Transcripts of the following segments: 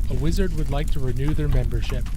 A wizard would like to renew their membership.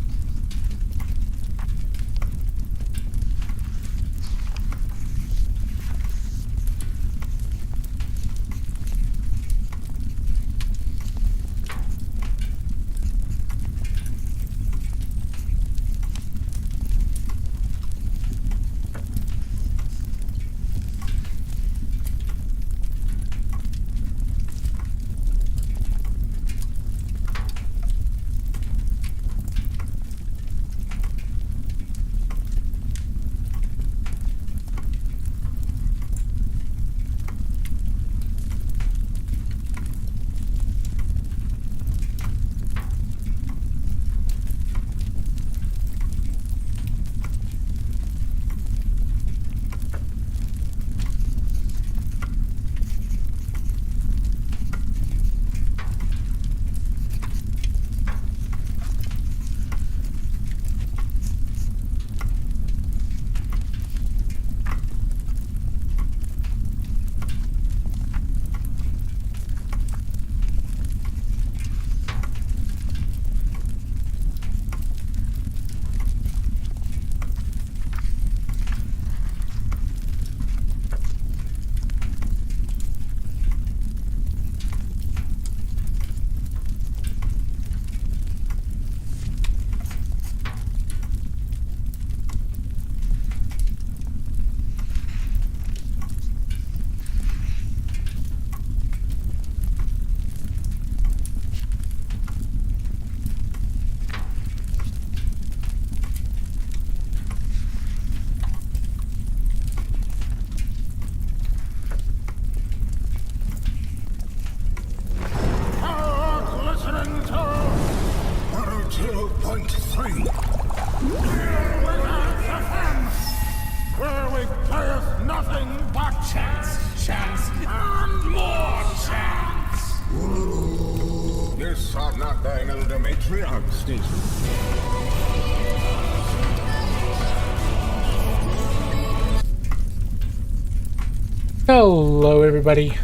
Hello everybody,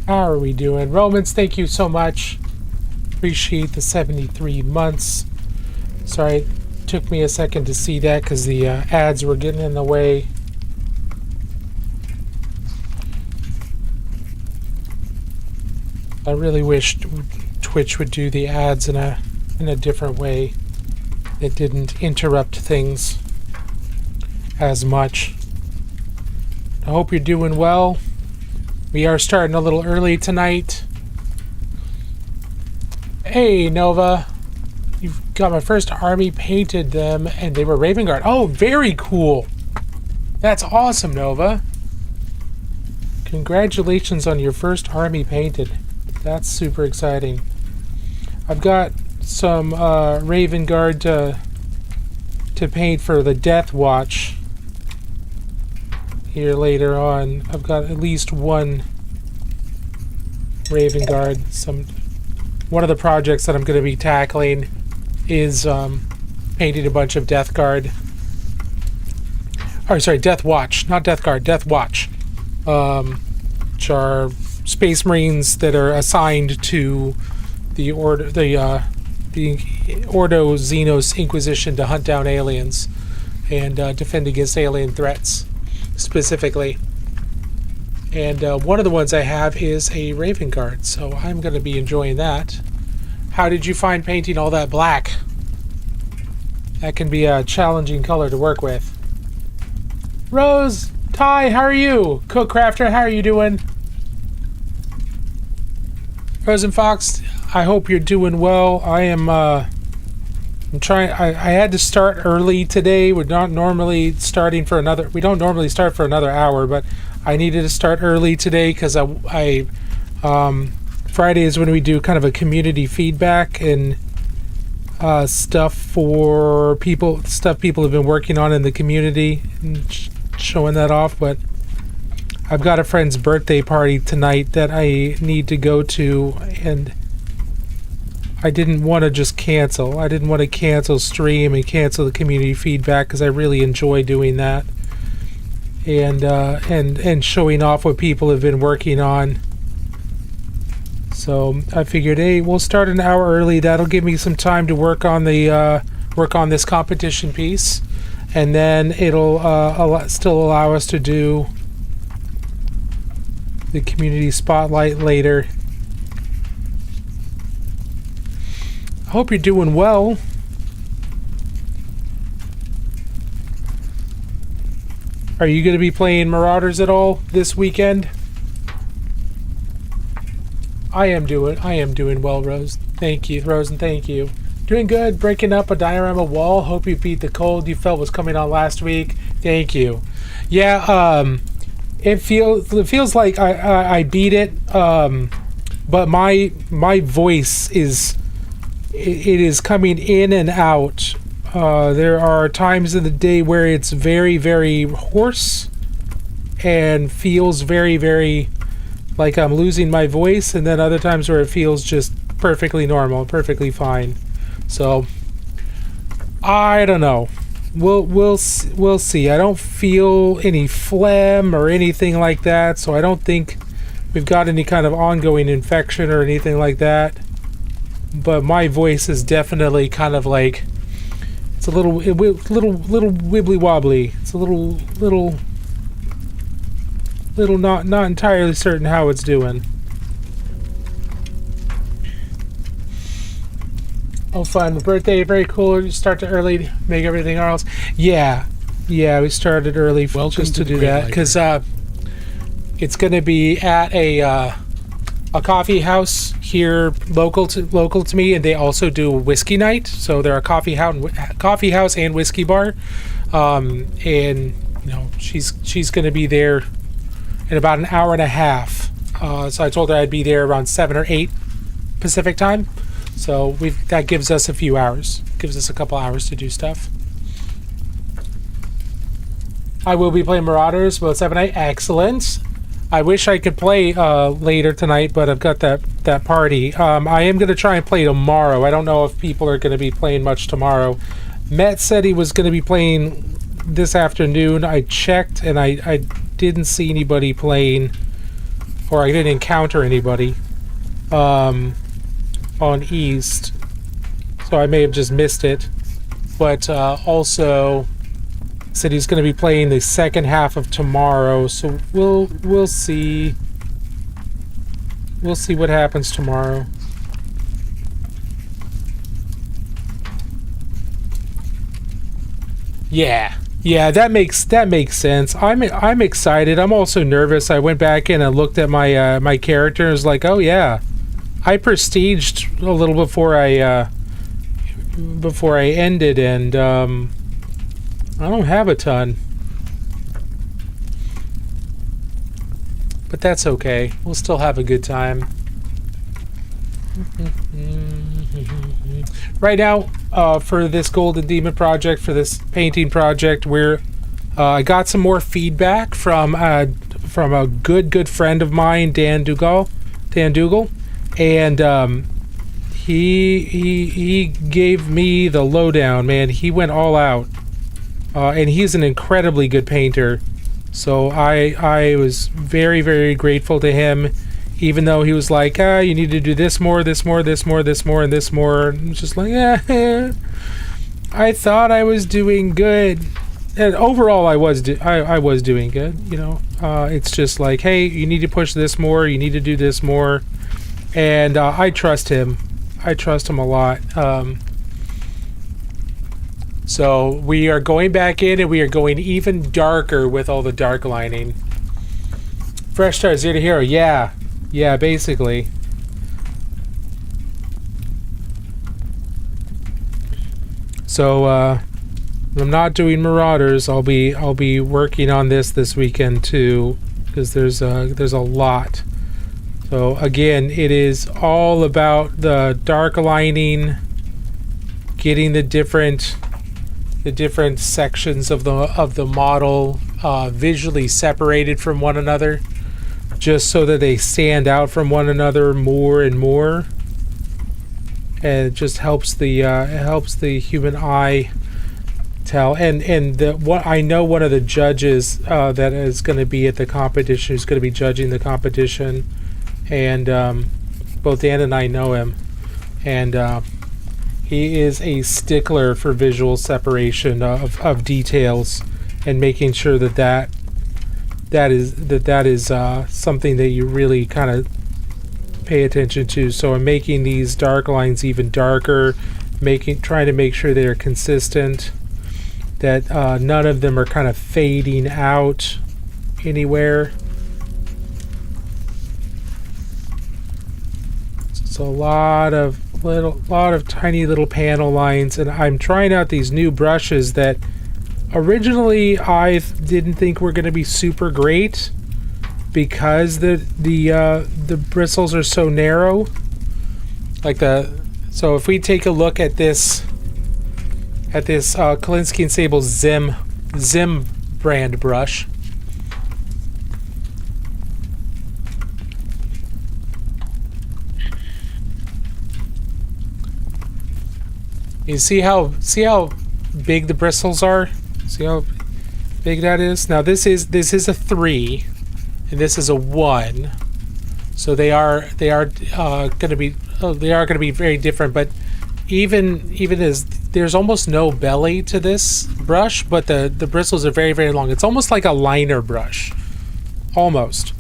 how are we doing? Romans, thank you so much. Appreciate the 73 months. Sorry, it took me a second to see that because the ads were getting in the way. I really wish Twitch would do the ads in a different way that didn't interrupt things as much. I hope you're doing well. We are starting a little early tonight. Hey, Nova. You've got my first army, painted them, and they were Raven Guard. Oh, very cool. That's awesome, Nova. Congratulations on your first army painted. That's super exciting. I've got some Raven Guard to paint for the Death Watch here later on. I've got at least one Raven Guard. One of the projects that I'm going to be tackling is painting a bunch of Death Guard. Or sorry, Death Watch, not Death Guard, Death Watch, which are Space Marines that are assigned to the Ordo Xenos Inquisition to hunt down aliens and defend against alien threats. Specifically, and one of the ones I have is a Raven Guard, so I'm going to be enjoying that. How did you find painting all that black? That can be a challenging color to work with. Rose, Ty, how are you? Cookcrafter, how are you doing? Rose and Fox, I hope you're doing well. I am I'm trying. I had to start early today. We're not normally starting for another. We don't normally start for another hour, but I needed to start early today because Friday is when we do kind of a community feedback and stuff for people. Stuff people have been working on in the community and showing that off. But I've got a friend's birthday party tonight that I need to go to, and I didn't want to just cancel. I didn't want to cancel stream and cancel the community feedback because I really enjoy doing that and showing off what people have been working on. So I figured, hey, we'll start an hour early. That'll give me some time to work on this competition piece, and then it'll still allow us to do the community spotlight later. I hope you're doing well. Are you going to be playing Marauders at all this weekend? I am doing well, Rose. Thank you, Rose, and thank you. Doing good. Breaking up a diorama wall. Hope you beat the cold you felt was coming on last week. Thank you. Yeah, it feels like I beat it. But my voice is coming in and out. There are times in the day where it's very, very hoarse and feels very, very like I'm losing my voice, and then other times where it feels just perfectly normal, perfectly fine. So I don't know. We'll see. I don't feel any phlegm or anything like that, so I don't think we've got any kind of ongoing infection or anything like that. But my voice is definitely kind of like, it's a little wibbly wobbly. It's a little not entirely certain how it's doing. Oh, fun. Birthday, very cool. You start to early, make everything else. Yeah, we started early just to do that, because it's going to be at a coffee house here local to me, and they also do a whiskey night. So they're a coffee house and whiskey bar, and she's going to be there in about an hour and a half. So I told her I'd be there around 7 or 8 Pacific time. So that gives us a few hours. Gives us a couple hours to do stuff. I will be playing Marauders both 7 and 8. Excellent. I wish I could play later tonight, but I've got that party. I am going to try and play tomorrow. I don't know if people are going to be playing much tomorrow. Matt said he was going to be playing this afternoon. I checked, and I didn't see anybody playing, or I didn't encounter anybody on East, so I may have just missed it. But also said he's going to be playing the second half of tomorrow, so we'll see. We'll see what happens tomorrow. Yeah, that makes sense. I'm excited. I'm also nervous. I went back in and looked at my my character and was like, oh yeah, I prestiged a little before I ended, and I don't have a ton, but that's okay. We'll still have a good time. Right now, for this Golden Demon project, for this painting project, I got some more feedback from a good friend of mine, Dan Dougal, and he gave me the lowdown, man. He went all out, and he's an incredibly good painter. So I was very, very grateful to him. Even though he was like, you need to do this more, this more, this more, this more, and this more. And it's just like, I thought I was doing good. And overall, I was doing good, It's just like, hey, you need to push this more, you need to do this more. And I trust him. I trust him a lot. So we are going back in, and we are going even darker with all the dark lining. Fresh start, 0 to hero, yeah. Yeah, basically. So I'm not doing Marauders. I'll be working on this weekend too, because there's a lot. So again, it is all about the dark lining, getting the different sections of the model visually separated from one another, just so that they stand out from one another more and more, and it just helps the human eye tell. And what I know, one of the judges that is going to be at the competition, who's going to be judging the competition, and Both Dan and I know him, and he is a stickler for visual separation of details and making sure that is something that you really kind of pay attention to. So I'm making these dark lines even darker, trying to make sure they're consistent, that none of them are kind of fading out anywhere. So a lot of tiny little panel lines, and I'm trying out these new brushes that originally I didn't think were going to be super great because the bristles are so narrow. So if we take a look at this Kolinsky and Sable Zim brand brush. You see how big the bristles are? See how big that is? Now this is a 3 and this is a 1. So they are going to be very different, but even as there's almost no belly to this brush, but the bristles are very, very long. It's almost like a liner brush. Almost.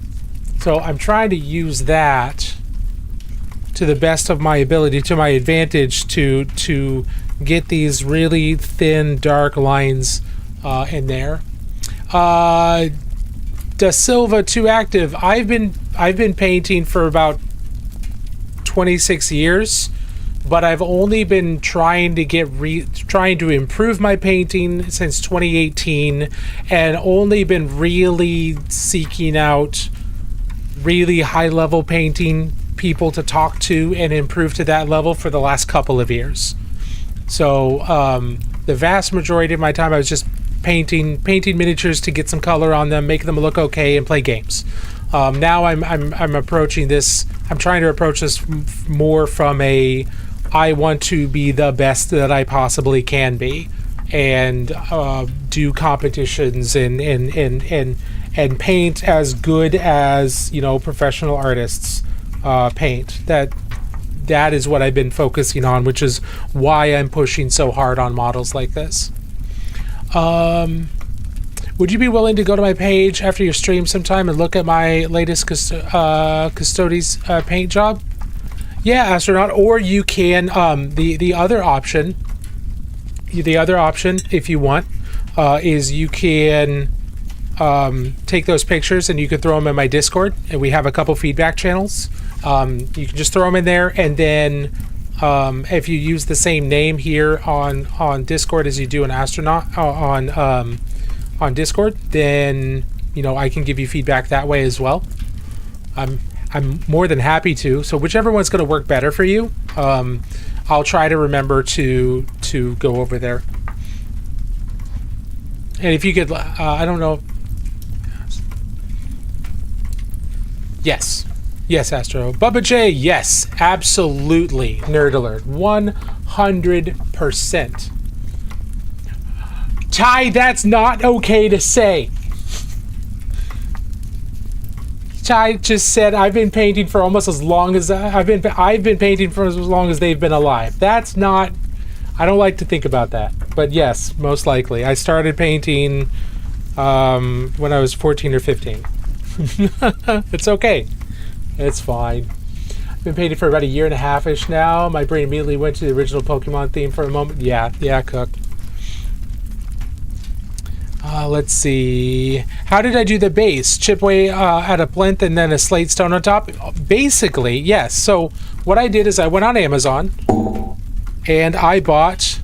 So I'm trying to use that to the best of my ability, to my advantage, to get these really thin, dark lines in there. Da Silva 2 Active. I've been painting for about 26 years, but I've only been trying to improve my painting since 2018, and only been really seeking out really high-level painting people to talk to and improve to that level for the last couple of years. So the vast majority of my time I was just painting miniatures to get some color on them, make them look okay, and play games. Now I'm approaching this. I'm trying to approach this more from a I want to be the best that I possibly can be, and do competitions and paint as good as professional artists paint. That is what I've been focusing on, which is why I'm pushing so hard on models like this. Would you be willing to go to my page after your stream sometime and look at my latest Custodes paint job? Yeah, Astronaut. Or you can the other option, if you want, is you can take those pictures and you can throw them in my Discord, and we have a couple feedback channels. You can just throw them in there, and then if you use the same name here on Discord as you do an Astronaut on Discord, then I can give you feedback that way as well. I'm more than happy to. So whichever one's going to work better for you, I'll try to remember to go over there. And if you could, I don't know. Yes, Astro. Bubba J, yes, absolutely. Nerd alert, 100%. Ty, that's not okay to say. Ty just said I've been painting for almost as long as I've been painting for as long as they've been alive. That's not. I don't like to think about that, but yes, most likely. I started painting when I was 14 or 15. It's okay. It's fine. I've been painting for about a year and a half-ish now. My brain immediately went to the original Pokemon theme for a moment. Yeah, Cook. Let's see. How did I do the base? Chip away at a plinth and then a slate stone on top? Basically, yes. So what I did is I went on Amazon and I bought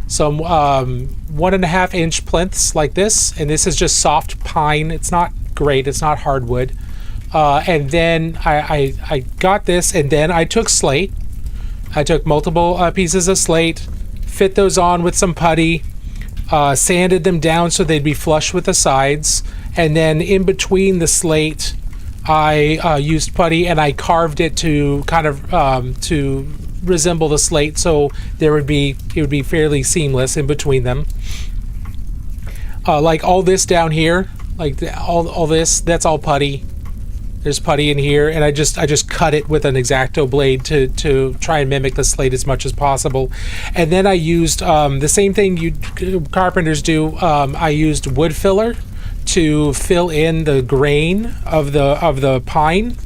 some 1.5 inch plinths like this. And this is just soft pine. It's not great. It's not hardwood. And then I got this, and then I took slate. I took multiple pieces of slate, fit those on with some putty, sanded them down so they'd be flush with the sides, and then in between the slate I used putty and I carved it to kind of to resemble the slate, so it would be fairly seamless in between them. Like all this down here, like all this, that's all putty. There's putty in here, and I just cut it with an X-Acto blade to try and mimic the slate as much as possible. And then I used the same thing you carpenters do. I used wood filler to fill in the grain of the pine,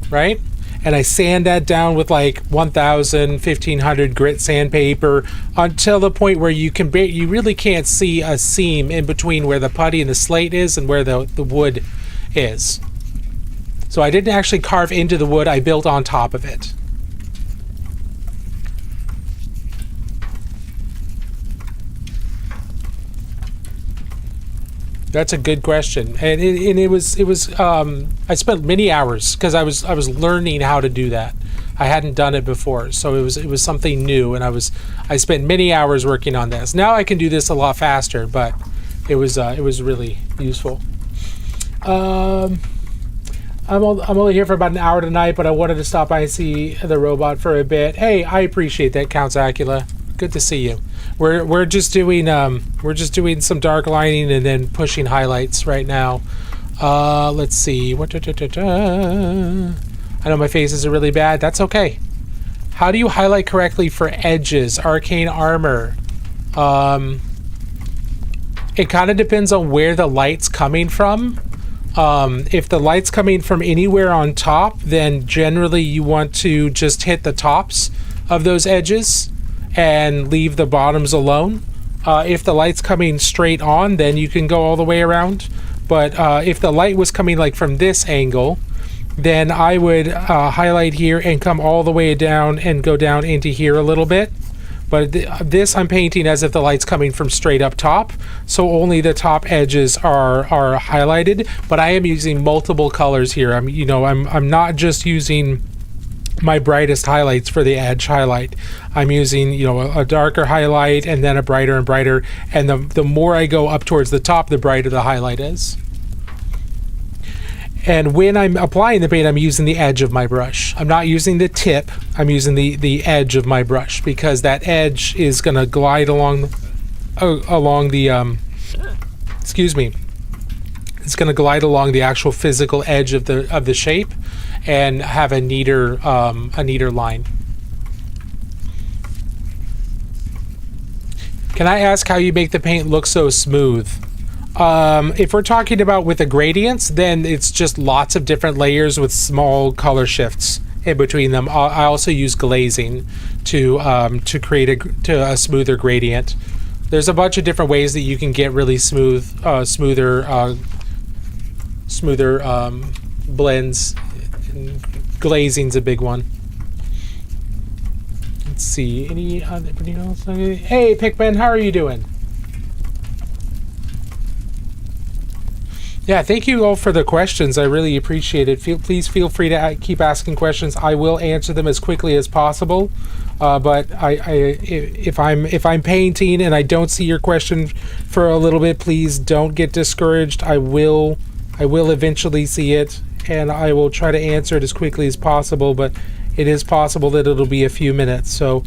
right? And I sand that down with like 1,000, 1,500 grit sandpaper until the point where you really can't see a seam in between where the putty and the slate is and where the wood is. So I didn't actually carve into the wood, I built on top of it. That's a good question, and it was I spent many hours because I was learning how to do that. I hadn't done it before, so it was something new, and I spent many hours working on this. Now I can do this a lot faster, but it was really useful. I'm only here for about an hour tonight, but I wanted to stop by and see the robot for a bit. Hey, I appreciate that, Count Acula. Good to see you. We're just doing some dark lining and then pushing highlights right now. Let's see. I know my faces are really bad. That's okay. How do you highlight correctly for edges? Arcane armor. It kind of depends on where the light's coming from. If the light's coming from anywhere on top, then generally you want to just hit the tops of those edges and leave the bottoms alone. If the light's coming straight on, then you can go all the way around. But if the light was coming like from this angle, then I would highlight here and come all the way down and go down into here a little bit. But this I'm painting as if the light's coming from straight up top, so only the top edges are highlighted. But I am using multiple colors here. I'm not just using my brightest highlights for the edge highlight. I'm using a darker highlight and then a brighter and brighter, and the more I go up towards the top, the brighter the highlight is. And when I'm applying the paint, I'm using the edge of my brush. I'm not using the tip. I'm using the edge of my brush, because that edge is going to glide along the excuse me. It's going to glide along the actual physical edge of the shape and have a neater line. Can I ask how you make the paint look so smooth? If we're talking about with the gradients, then it's just lots of different layers with small color shifts in between them. I also use glazing to create a smoother gradient. There's a bunch of different ways that you can get really smoother blends. Glazing's a big one. Let's see. Anybody else? Hey, Pikmin, how are you doing? Yeah, thank you all for the questions. I really appreciate it. Please feel free to keep asking questions. I will answer them as quickly as possible. But if I'm painting and I don't see your question for a little bit, please don't get discouraged. I will eventually see it, and I will try to answer it as quickly as possible. But it is possible that it'll be a few minutes. So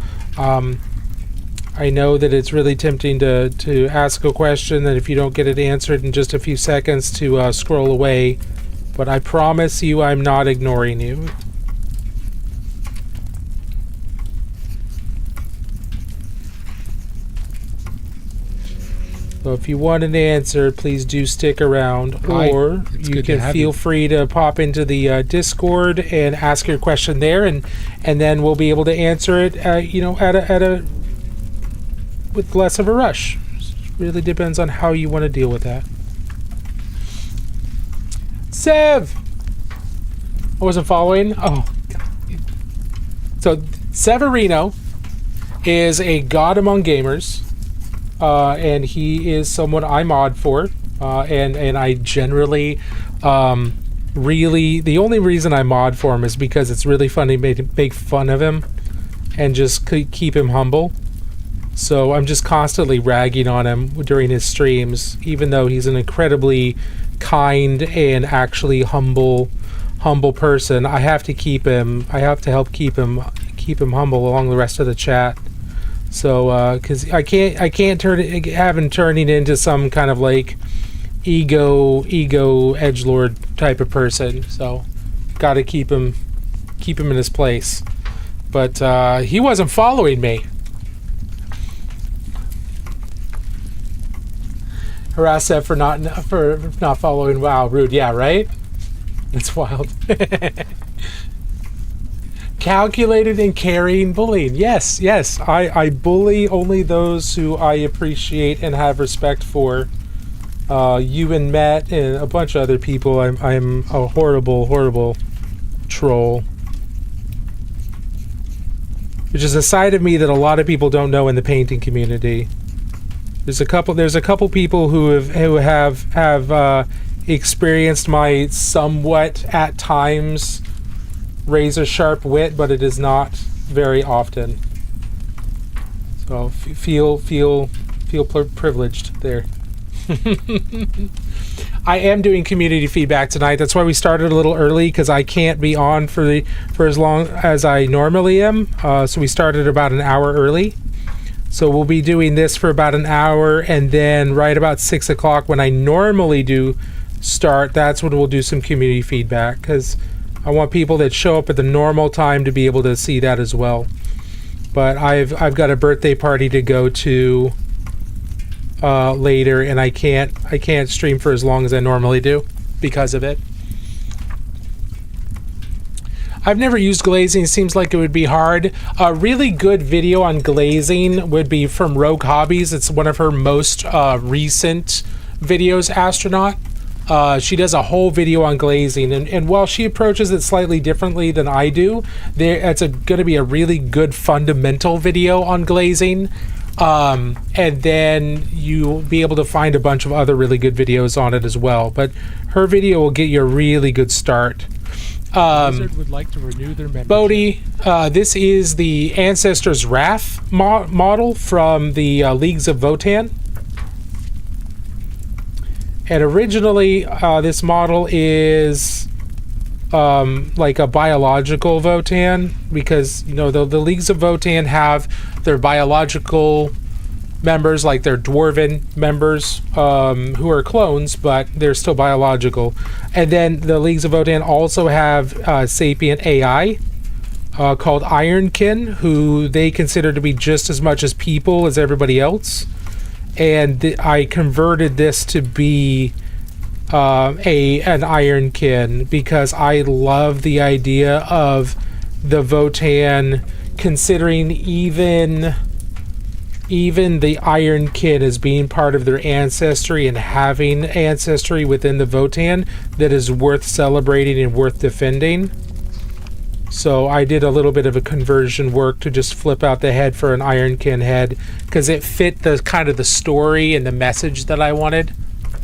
I know that it's really tempting to ask a question, and if you don't get it answered in just a few seconds, to scroll away. But I promise you I'm not ignoring you. So if you want an answer, please do stick around, or you can feel free to pop into the Discord and ask your question there, and then we'll be able to answer it, with less of a rush. Really depends on how you want to deal with that. Sev! I wasn't following. Oh, God. So Severino is a god among gamers. And he is someone I mod for, and I generally really, the only reason I mod for him is because it's really fun to make fun of him and just keep him humble. So I'm just constantly ragging on him during his streams, even though he's an incredibly kind and actually humble person. I have to help keep him humble along the rest of the chat. So, because I can't have him turning into some kind of like ego edgelord type of person. So got to keep him in his place. But he wasn't following me. Harass Seth for not following. Wow, rude. Yeah, right. It's wild. Calculated and caring bullying. Yes. I bully only those who I appreciate and have respect for. You and Matt and a bunch of other people. I'm a horrible troll. Which is a side of me that a lot of people don't know in the painting community. There's a couple people who have experienced my somewhat at times razor sharp wit, but it is not very often. So feel privileged there. I am doing community feedback tonight. That's why we started a little early, because I can't be on for as long as I normally am. So we started about an hour early. So we'll be doing this for about an hour, and then right about 6 o'clock when I normally do start, that's when we'll do some community feedback, because I want people that show up at the normal time to be able to see that as well. But I've got a birthday party to go to later, and I can't stream for as long as I normally do because of it. I've never used glazing. It seems like it would be hard. A really good video on glazing would be from Rogue Hobbies. It's one of her most recent videos, Astronaut. She does a whole video on glazing, and while she approaches it slightly differently than I do, it's going to be a really good fundamental video on glazing. And then you'll be able to find a bunch of other really good videos on it as well. But her video will get you a really good start. Blizzard would like to renew their membership. Bodhi, this is the Ancestors Wrath model from the Leagues of Votann. And originally, this model is like a biological Votann, because the Leagues of Votann have their biological members, like their dwarven members, who are clones, but they're still biological. And then the Leagues of Votann also have sapient AI called Ironkin, who they consider to be just as much as people as everybody else. And I converted this to be an Ironkin because I love the idea of the Votann considering even the Ironkin as being part of their ancestry and having ancestry within the Votann that is worth celebrating and worth defending. So I did a little bit of a conversion work to just flip out the head for an Ironkin head, because it fit the kind of the story and the message that I wanted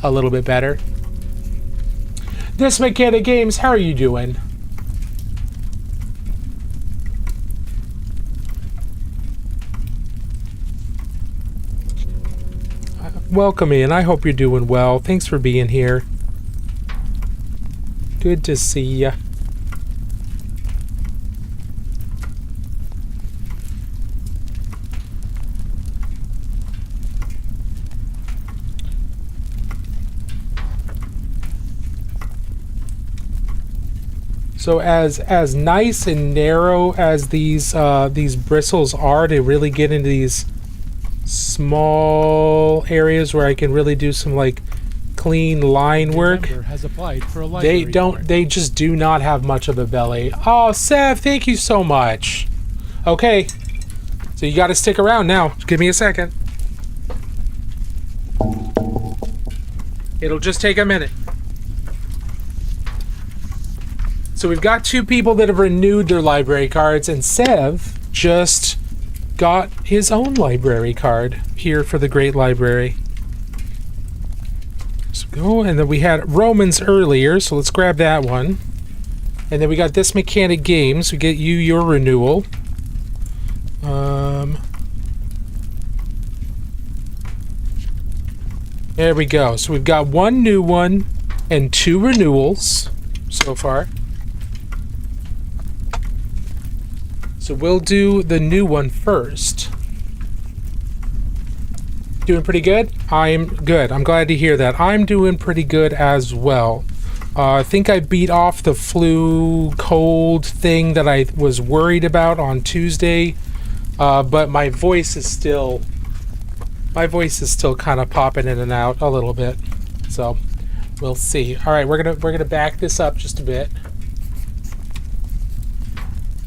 a little bit better. This Mechanic Games, how are you doing? Welcome in. I hope you're doing well. Thanks for being here. Good to see ya. So as nice and narrow as these bristles are, to really get into these small areas where I can really do some like clean line work. Has applied for a library they just do not have much of a belly. Oh, Sev, thank you so much. Okay, so you got to stick around now. Just give me a second. It'll just take a minute. So we've got 2 people that have renewed their library cards, and Sev just got his own library card here for the Great Library. So go, and then we had Romans earlier, so let's grab that one. And then we got This Mechanic Games. We get you your renewal. There we go. So we've got 1 new one and 2 renewals so far. So we'll do the new one first. Doing pretty good? I'm good. I'm glad to hear that. I'm doing pretty good as well. I think I beat off the flu cold thing that I was worried about on Tuesday, but my voice is still kind of popping in and out a little bit. So we'll see. All right, we're gonna back this up just a bit.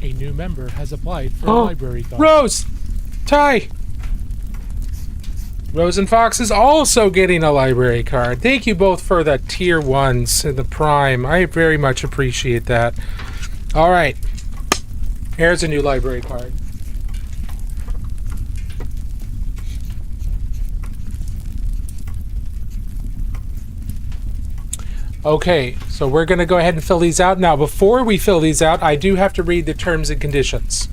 A new member has applied for a library card. Rose, Ty. Rose and Fox is also getting a library card. Thank you both for the tier 1s and the prime. I very much appreciate that. All right. Here's a new library card. Okay, so we're going to go ahead and fill these out. Now, before we fill these out, I do have to read the terms and conditions.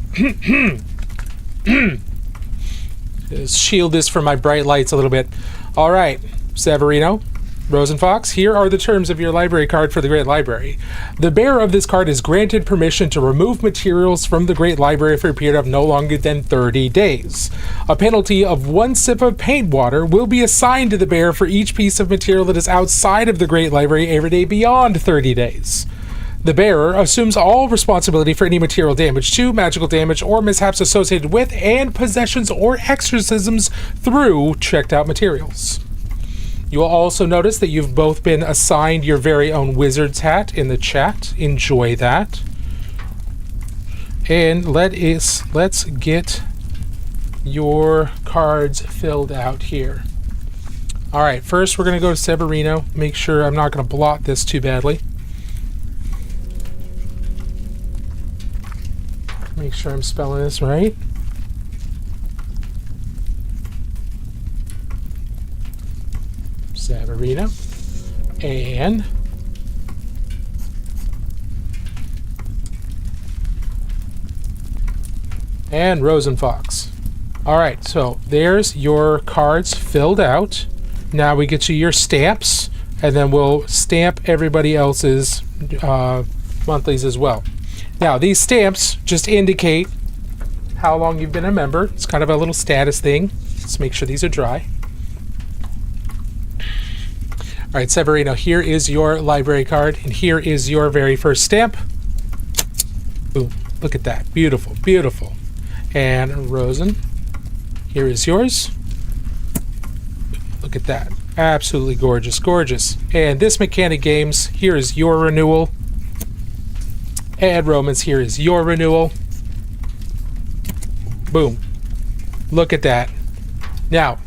Shield this from my bright lights a little bit. All right, Severino, Rose and Fox, here are the terms of your library card for the Great Library. The bearer of this card is granted permission to remove materials from the Great Library for a period of no longer than 30 days. A penalty of 1 sip of paint water will be assigned to the bearer for each piece of material that is outside of the Great Library every day beyond 30 days. The bearer assumes all responsibility for any material damage to, magical damage, or mishaps associated with, and possessions or exorcisms through checked out materials. You will also notice that you've both been assigned your very own wizard's hat in the chat. Enjoy that. And let's get your cards filled out here. All right, first we're going to go to Severino. Make sure I'm not going to blot this too badly. Make sure I'm spelling this right. Severino. And Rose and Fox. All right, so there's your cards filled out. Now we get you your stamps, and then we'll stamp everybody else's monthlies as well. Now, these stamps just indicate how long you've been a member. It's kind of a little status thing. Let's make sure these are dry. All right, Severino, here is your library card, and here is your very first stamp. Boom. Look at that. Beautiful, beautiful. And Rosen, here is yours. Look at that. Absolutely gorgeous, gorgeous. And this Mechanic Games, here is your renewal. And Romans, here is your renewal. Boom. Look at that. Now,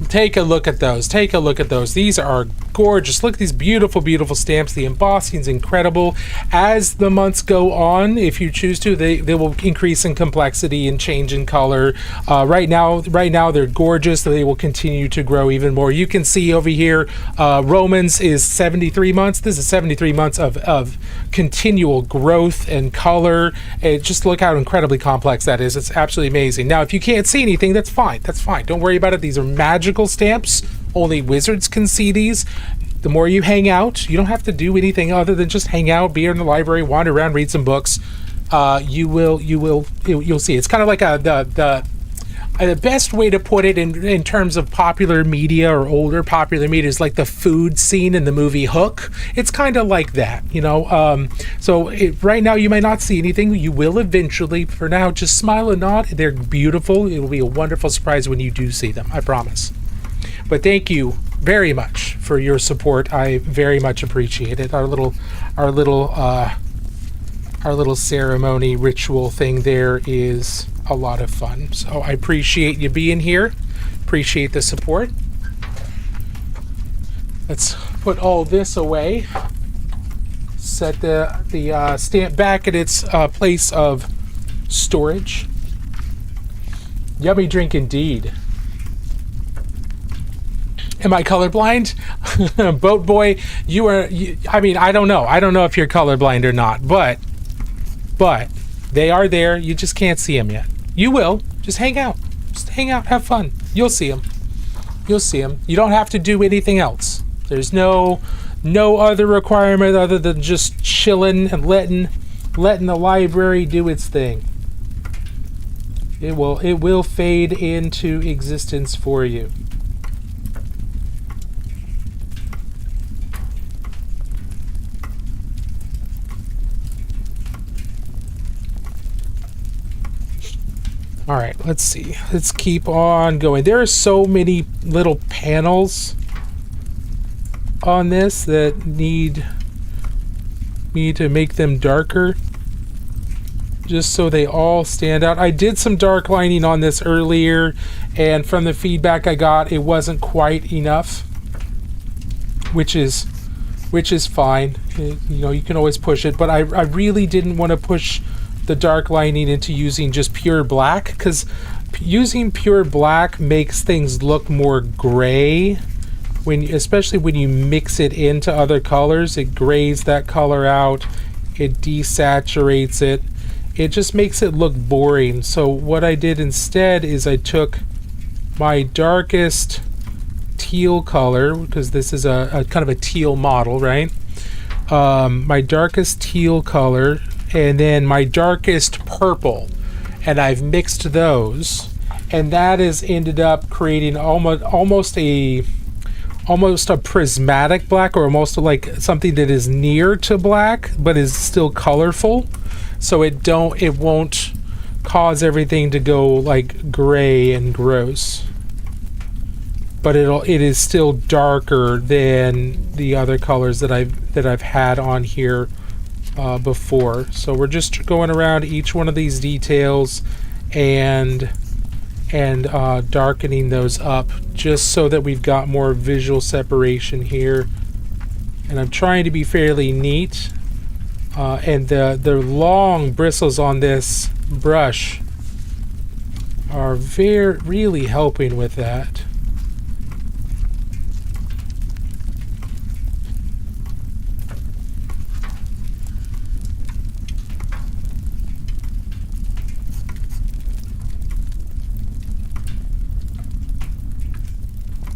take a look at those. Take a look at those. These are gorgeous. Look at these beautiful, beautiful stamps. The embossing is incredible. As the months go on, if you choose to, they will increase in complexity and change in color. Right now they're gorgeous. They will continue to grow even more. You can see over here, Romans is 73 months. This is 73 months of continual growth and color. Just look how incredibly complex that is. It's absolutely amazing. Now, if you can't see anything, that's fine. That's fine. Don't worry about it. These are magical stamps. Only wizards can see these. The more you hang out, you don't have to do anything other than just hang out, be in the library, wander around, read some books. You'll see. It's kind of like the best way to put it in terms of popular media or older popular media is like the food scene in the movie Hook. It's kind of like that, you know. Right now you might not see anything. You will eventually. For now, just smile and nod. They're beautiful. It'll be a wonderful surprise when you do see them. I promise. But thank you very much for your support. I very much appreciate it. Our little ceremony ritual thing there is a lot of fun. So I appreciate you being here. Appreciate the support. Let's put all this away. Set the stamp back at its place of storage. Yummy drink indeed. Am I colorblind? Boat boy, I mean, I don't know. I don't know if you're colorblind or not, but they are there. You just can't see them yet. You will. Just hang out. Just hang out. Have fun. You'll see them. You'll see them. You don't have to do anything else. There's no other requirement other than just chilling and letting the library do its thing. It will fade into existence for you. All right, let's see. Let's keep on going. There are so many little panels on this that need me to make them darker, just so they all stand out. I did some dark lining on this earlier, and from the feedback I got, it wasn't quite enough, which is fine. You know, you can always push it, but I really didn't want to push the dark lining into using just pure black, because using pure black makes things look more gray, especially when you mix it into other colors. It grays that color out, it desaturates it, it just makes it look boring. So what I did instead is I took my darkest teal color, because this is a kind of a teal model, right? My darkest teal color, and then my darkest purple, and I've mixed those, and that has ended up creating almost a prismatic black, or almost like something that is near to black but is still colorful, so it won't cause everything to go like gray and gross, but it is still darker than the other colors that I've had on here before. So we're just going around each one of these details and darkening those up, just so that we've got more visual separation here. And I'm trying to be fairly neat, and the long bristles on this brush are really helping with that.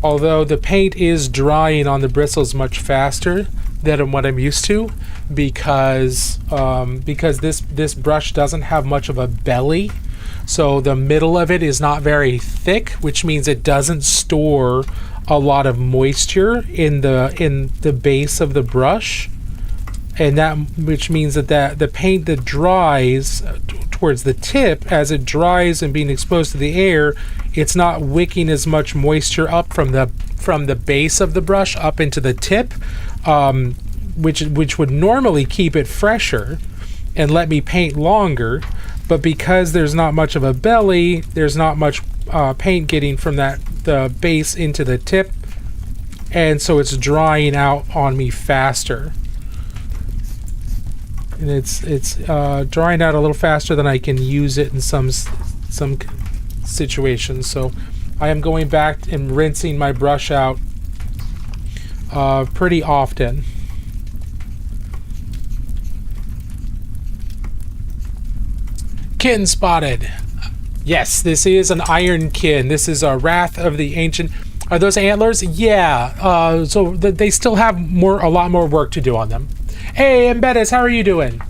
Although the paint is drying on the bristles much faster than what I'm used to, because this brush doesn't have much of a belly, so the middle of it is not very thick, which means it doesn't store a lot of moisture in the base of the brush, and which means that the paint that dries towards the tip, as it dries and being exposed to the air, it's not wicking as much moisture up from the base of the brush up into the tip, which would normally keep it fresher and let me paint longer. But because there's not much of a belly, there's not much paint getting from the base into the tip, and so it's drying out on me faster. And it's drying out a little faster than I can use it in some situations. So I am going back and rinsing my brush out pretty often. Kin spotted. Yes, this is an iron kin. This is a Wrath of the Ancient. Are those antlers? Yeah. So they still have a lot more work to do on them. Hey, Embeddis, how are you doing?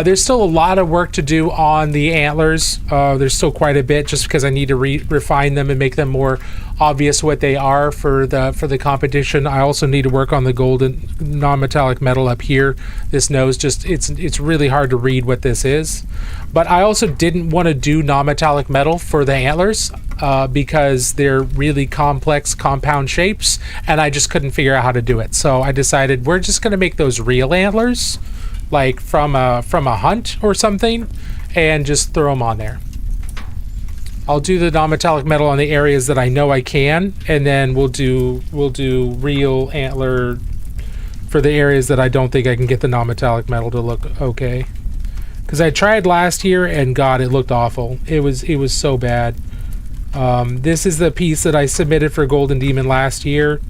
There's still a lot of work to do on the antlers. There's still quite a bit, just because I need to refine them and make them more obvious what they are for the competition. I also need to work on the golden non-metallic metal up here. This nose, it's really hard to read what this is. But I also didn't want to do non-metallic metal for the antlers because they're really complex compound shapes, and I just couldn't figure out how to do it. So I decided we're just going to make those real antlers, like from a hunt or something, and just throw them on there. I'll do the non-metallic metal on the areas that I know I can, and then we'll do real antler for the areas that I don't think I can get the non-metallic metal to look okay. Because I tried last year, and God, it looked awful. It was so bad. This is the piece that I submitted for Golden Demon last year,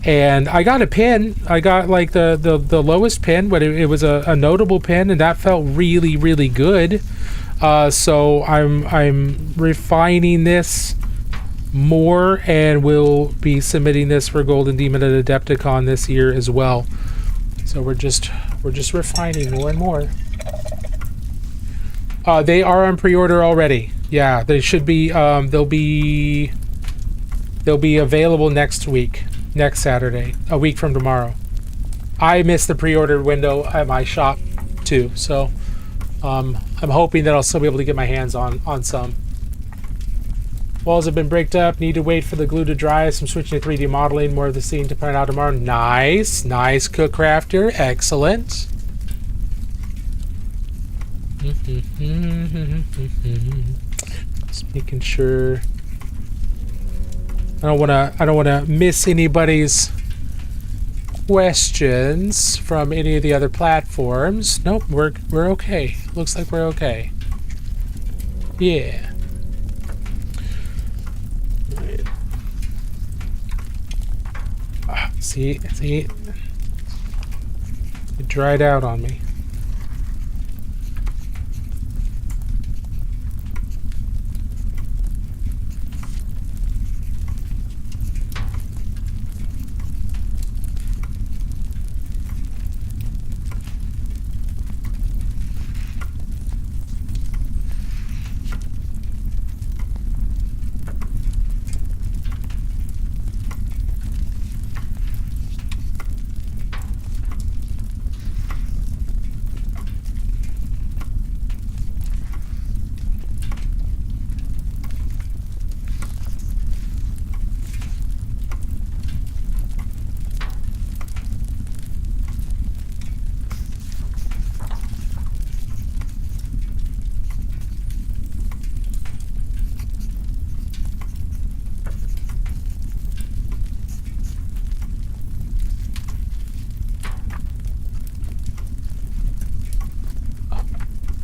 and I got a pin. I got like the lowest pin, but it was a notable pin, and that felt really, really good. So I'm refining this more, and we'll be submitting this for Golden Demon at Adepticon this year as well. So we're just refining more and more. They are on pre-order already. Yeah, they should be. They'll be available next week, next Saturday, a week from tomorrow. I missed the pre-order window at my shop too, so I'm hoping that I'll still be able to get my hands on some. Walls have been bricked up. Need to wait for the glue to dry. So I'm switching to 3D modeling. More of the scene to print out tomorrow. Nice. Nice, Cook Crafter. Excellent. Just making sure I don't want to miss anybody's questions from any of the other platforms. Nope, we're okay. Looks like we're okay. Yeah. See, it dried out on me.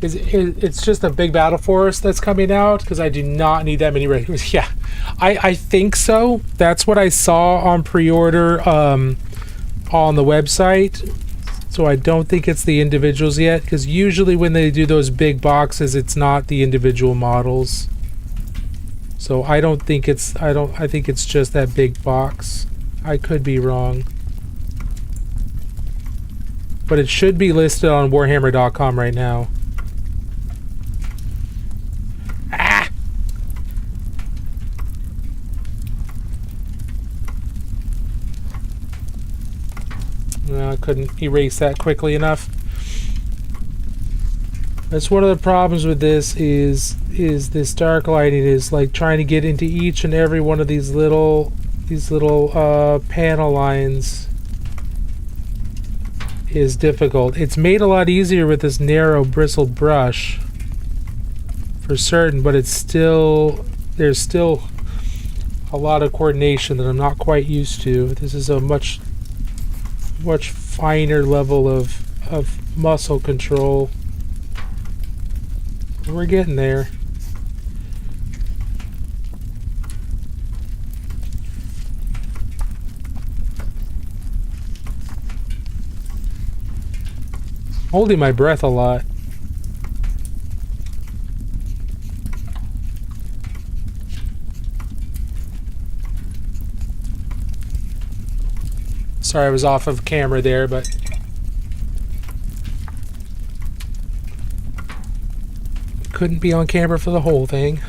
It's just a big battle force that's coming out because I do not need that many regulars. Yeah, I think so. That's what I saw on pre-order on the website. So I don't think it's the individuals yet because usually when they do those big boxes, it's not the individual models. So I don't think it's I think it's just that big box. I could be wrong. But it should be listed on warhammer.com right now. I couldn't erase that quickly enough. That's one of the problems with this is this dark lighting is like trying to get into each and every one of these little panel lines is difficult. It's made a lot easier with this narrow bristled brush for certain, but it's still there's still a lot of coordination that I'm not quite used to. This is a much finer level of muscle control. We're getting there. Holding my breath a lot. Sorry, I was off of camera there, but couldn't be on camera for the whole thing.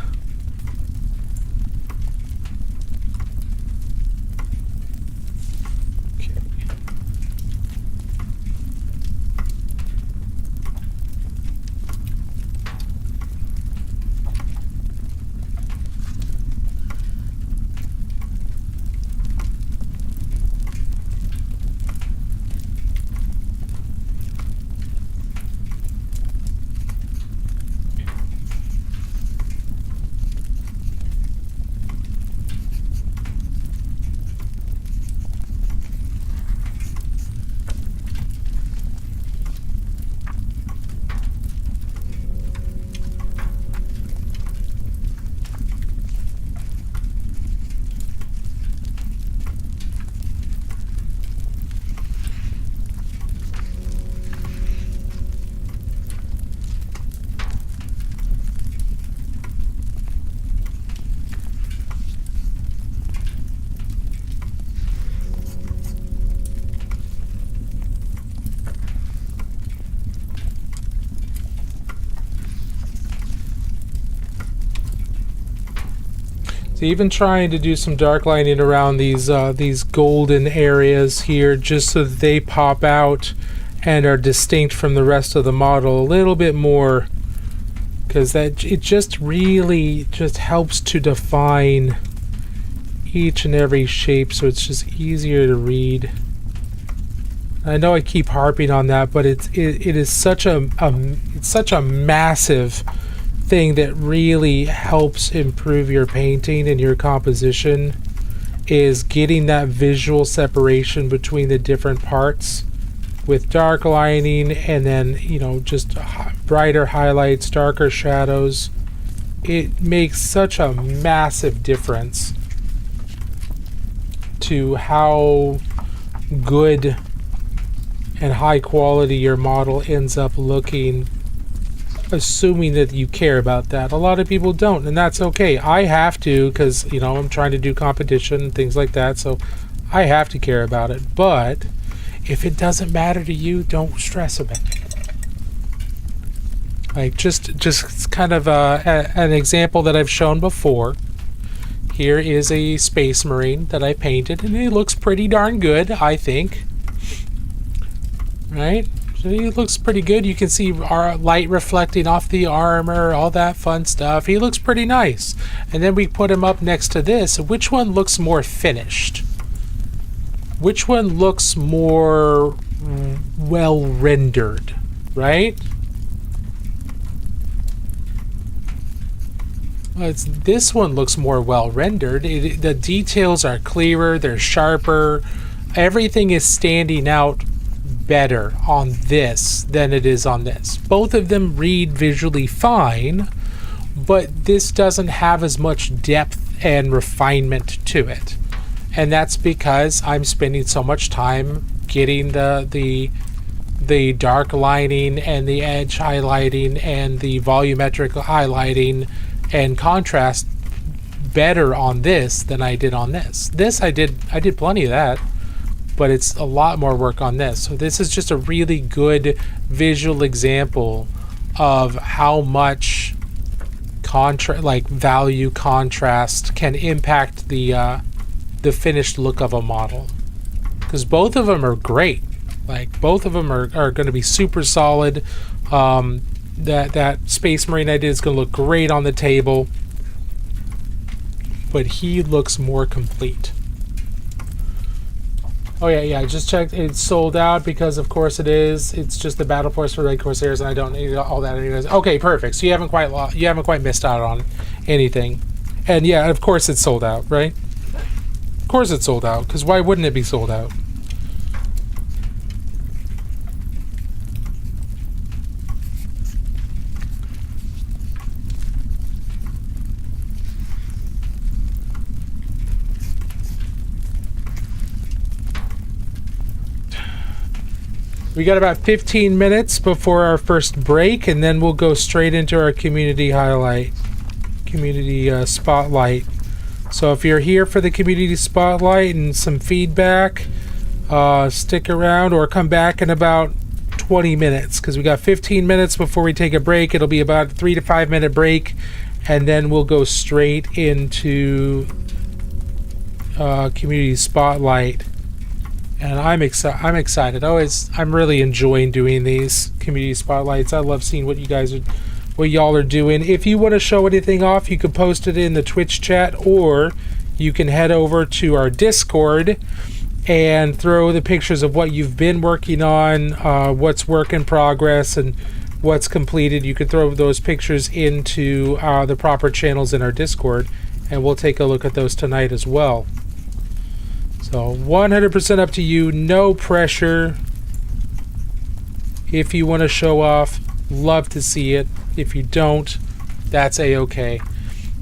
So even trying to do some dark lighting around these golden areas here, just so that they pop out and are distinct from the rest of the model a little bit more because that it just really just helps to define each and every shape, so it's just easier to read. I know I keep harping on that, but it is such it's such a massive thing that really helps improve your painting and your composition, is getting that visual separation between the different parts with dark lining, and then just brighter highlights, darker shadows. It makes such a massive difference to how good and high quality your model ends up looking, assuming that you care about that. A lot of people don't, and that's okay. I have to, because I'm trying to do competition and things like that, so I have to care about it. But if it doesn't matter to you, don't stress about it. Like just kind of an example that I've shown before. Here is a Space Marine that I painted, and he looks pretty darn good, I think. Right? So he looks pretty good. You can see our light reflecting off the armor, all that fun stuff. He looks pretty nice. And then we put him up next to this. Which one looks more finished? Which one looks more well rendered, right? This one looks more well rendered. The details are clearer, they're sharper. Everything is standing out better on this than it is on this. Both of them read visually fine, but this doesn't have as much depth and refinement to it. And that's because I'm spending so much time getting the dark lining and the edge highlighting and the volumetric highlighting and contrast better on this than I did on this. I did plenty of that, but it's a lot more work on this. So this is just a really good visual example of how much value contrast can impact the finished look of a model. Because both of them are great. Like, both of them are going to be super solid. That Space Marine I did is going to look great on the table, but he looks more complete. Oh yeah, I just checked. It's sold out because, of course, it is. It's just the Battle Force for Red Corsairs, and I don't need all that anyways. Okay, perfect. So you haven't quite missed out on anything. And yeah, of course it's sold out, right? Of course it's sold out, because why wouldn't it be sold out? We got about 15 minutes before our first break, and then we'll go straight into our community spotlight. So if you're here for the community spotlight and some feedback, stick around or come back in about 20 minutes, because we got 15 minutes before we take a break. It'll be about a 3 to 5 minute break, and then we'll go straight into community spotlight. And I'm excited. I'm really enjoying doing these community spotlights. I love seeing what y'all are doing. If you want to show anything off, you can post it in the Twitch chat, or you can head over to our Discord and throw the pictures of what you've been working on, what's work in progress, and what's completed. You can throw those pictures into the proper channels in our Discord, and we'll take a look at those tonight as well. So 100% up to you, no pressure. If you want to show off, love to see it. If you don't, that's a-okay.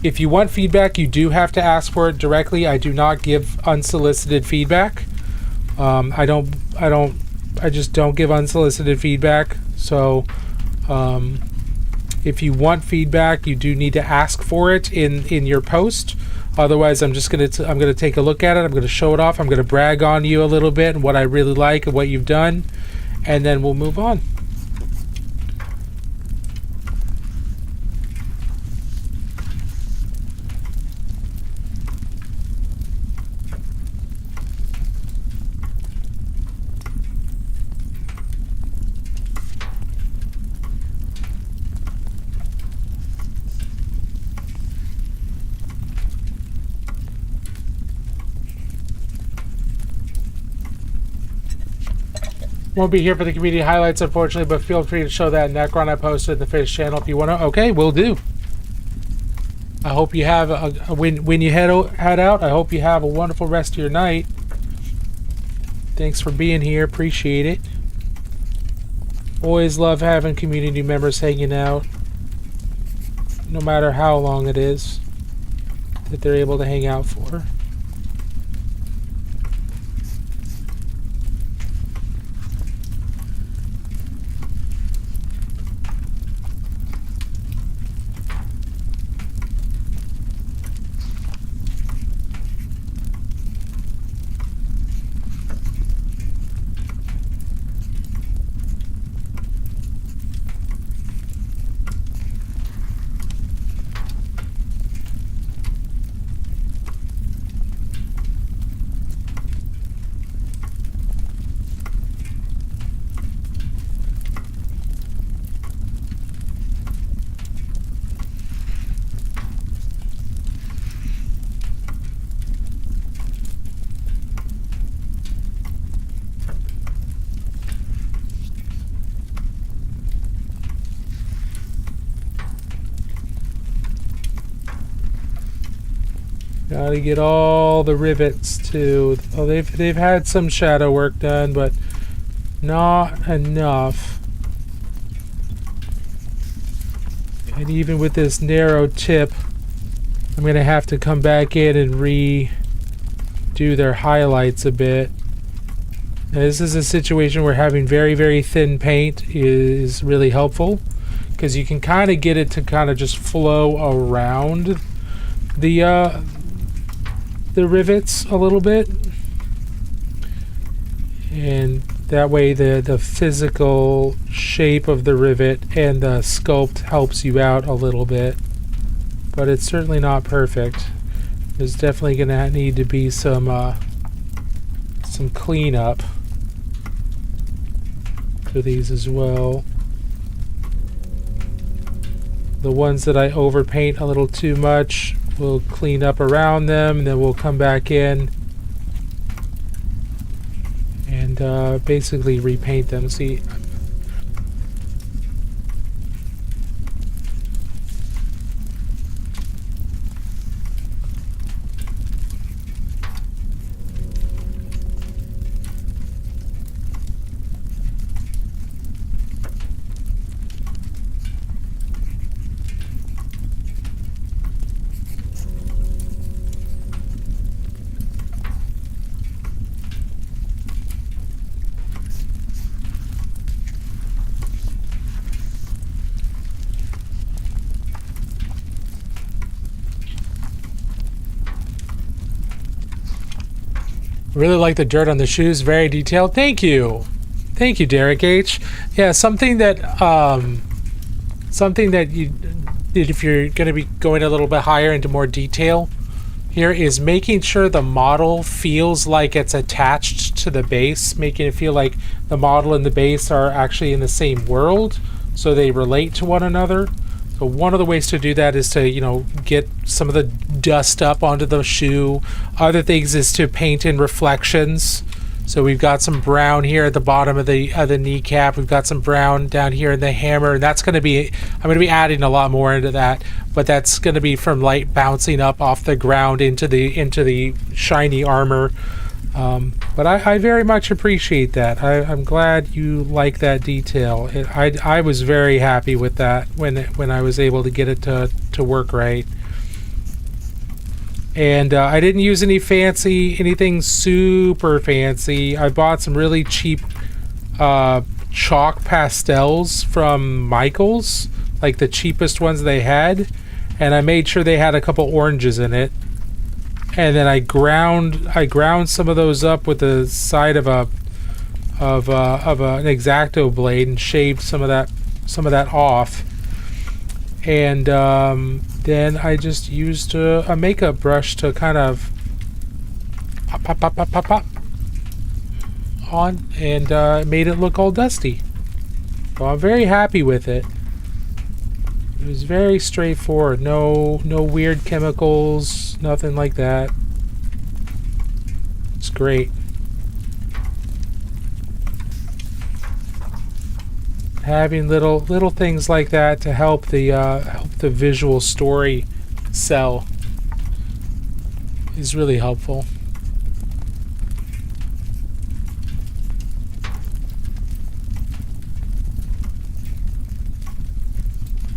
If you want feedback, you do have to ask for it directly. I do not give unsolicited feedback. I just don't give unsolicited feedback. So if you want feedback, you do need to ask for it in your post. Otherwise, I'm gonna take a look at it. I'm gonna show it off. I'm gonna brag on you a little bit and what I really like and what you've done, and then we'll move on. Won't be here for the community highlights, unfortunately, but feel free to show that Necron I posted in the Fish channel if you want to. Okay, will do. I hope you have when you head out. I hope you have a wonderful rest of your night. Thanks for being here. Appreciate it. Always love having community members hanging out, no matter how long it is that they're able to hang out for. Gotta get all the rivets too. Oh, they've had some shadow work done, but not enough. And even with this narrow tip, I'm gonna have to come back in and redo their highlights a bit. Now, this is a situation where having very, very thin paint is really helpful, because you can kind of get it to kind of just flow around the rivets a little bit, and that way the physical shape of the rivet and the sculpt helps you out a little bit, but it's certainly not perfect. There's definitely gonna need to be some cleanup for these as well. The ones that I overpaint a little too much, we'll clean up around them, and then we'll come back in and basically repaint them. See, really like the dirt on the shoes, very detailed. Thank you, Derek H. Yeah, something that you did, if you're going to be going a little bit higher into more detail here, is making sure the model feels like it's attached to the base, making it feel like the model and the base are actually in the same world, so they relate to one another. So one of the ways to do that is to, get some of the dust up onto the shoe. Other things is to paint in reflections. So we've got some brown here at the bottom of the kneecap. We've got some brown down here in the hammer, and that's going to be, I'm going to be adding a lot more into that, but that's going to be from light bouncing up off the ground into the shiny armor. But I very much appreciate that. I'm glad you like that detail. I was very happy with that when I was able to get it to work right. And I didn't use anything super fancy. I bought some really cheap chalk pastels from Michaels, like the cheapest ones they had, and I made sure they had a couple oranges in it. And then I ground some of those up with the side of an X-Acto blade and shaved some of that off. And then I just used a makeup brush to kind of pop on, and made it look all dusty. So I'm very happy with it. It was very straightforward. No weird chemicals, nothing like that. It's great. having little things like that to help the visual story sell is really helpful.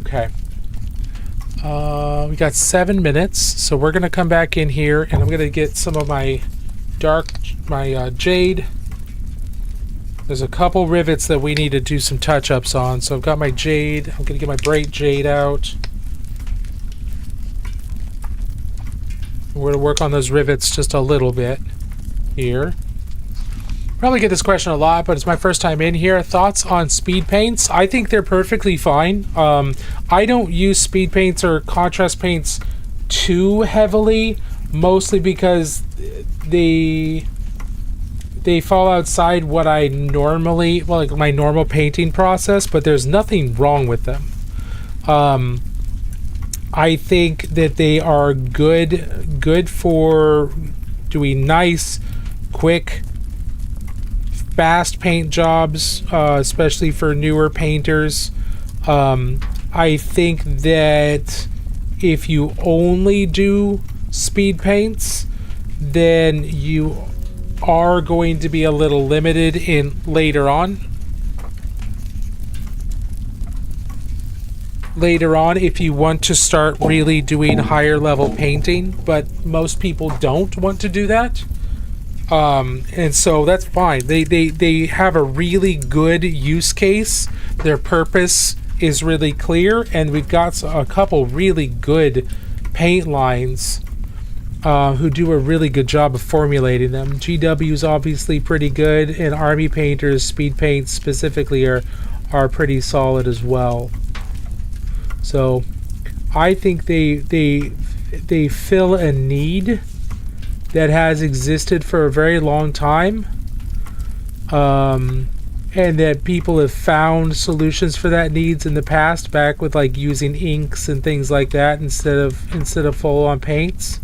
Okay. We got 7 minutes, so we're gonna come back in here, and I'm gonna get some of my jade. There's a couple rivets that we need to do some touch-ups on, so I've got my jade. I'm gonna get my bright jade out. We're gonna work on those rivets just a little bit here. Probably get this question a lot, but it's my first time in here. Thoughts on speed paints? I think they're perfectly fine. I don't use speed paints or contrast paints too heavily, mostly because they fall outside what I normally, well, like my normal painting process, but there's nothing wrong with them. I think that they are good for doing nice, quick, fast paint jobs, especially for newer painters. I think that if you only do speed paints, then you are going to be a little limited in later on if you want to start really doing higher level painting, but most people don't want to do that. And so that's fine. They have a really good use case. Their purpose is really clear, and we've got a couple really good paint lines who do a really good job of formulating them. GW is obviously pretty good, and Army Painters, speed paints specifically, are pretty solid as well. So I think they fill a need that has existed for a very long time, and that people have found solutions for that needs in the past, back with like using inks and things like that instead of full-on paints.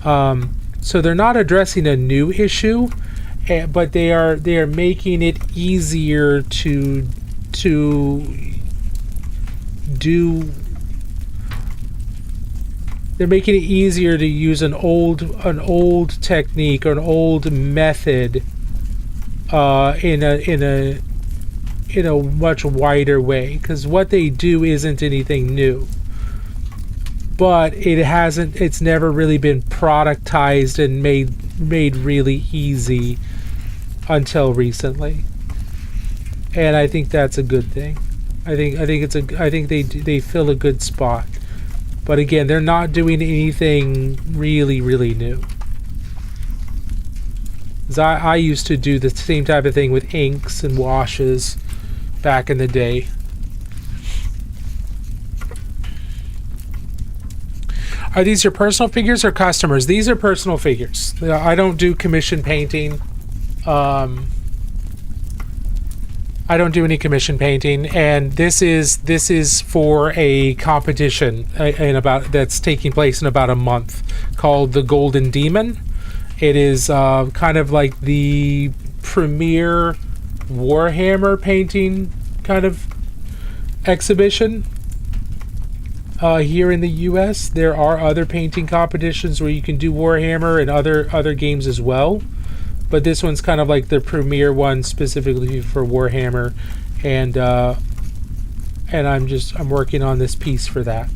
So they're not addressing a new issue, but they are making it easier to do. They're making it easier to use an old technique or an old method in a much wider way, because what they do isn't anything new, but it's never really been productized and made really easy until recently, and I think that's a good thing. I think they fill a good spot. But again, they're not doing anything really, really new. 'Cause I used to do the same type of thing with inks and washes back in the day. Are these your personal figures or customers? These are personal figures. I don't do commission painting. I don't do any commission painting, and this is for a competition that's taking place in about a month, called the Golden Demon. It is kind of like the premier Warhammer painting kind of exhibition here in the US. There are other painting competitions where you can do Warhammer and other games as well, but this one's kind of like the premier one specifically for Warhammer, and I'm working on this piece for that.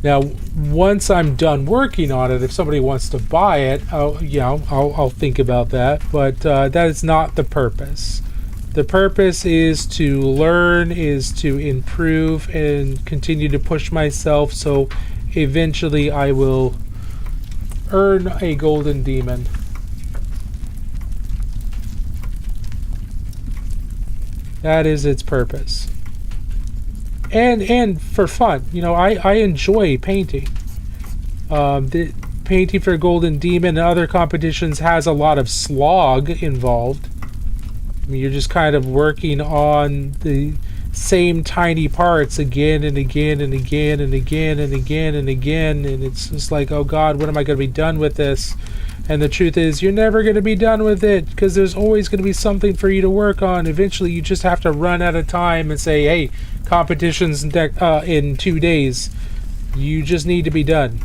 Now, once I'm done working on it, if somebody wants to buy it, I'll think about that. But that is not the purpose. The purpose is to learn, is to improve, and continue to push myself. So eventually, I will earn a Golden Demon. That is its purpose. And for fun, I enjoy painting. The painting for Golden Demon and other competitions has a lot of slog involved. I mean, you're just kind of working on the same tiny parts again and again and again and again and again and again, and it's just like, oh God, when am I going to be done with this? And the truth is, you're never going to be done with it because there's always going to be something for you to work on. Eventually, you just have to run out of time and say, hey, competition's in 2 days. You just need to be done.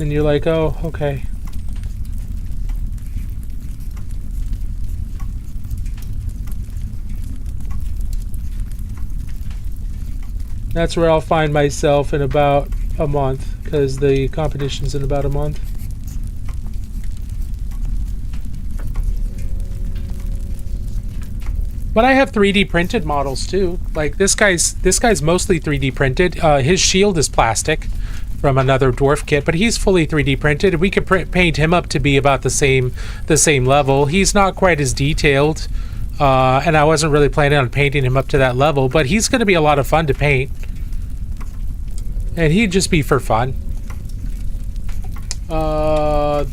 And you're like, oh, okay. That's where I'll find myself in about a month, because the competition's in about a month. But I have 3D printed models too. Like this guy's mostly 3D printed. His shield is plastic from another dwarf kit, but he's fully 3D printed. We could paint him up to be about the same level. He's not quite as detailed, and I wasn't really planning on painting him up to that level. But he's going to be a lot of fun to paint, and he'd just be for fun.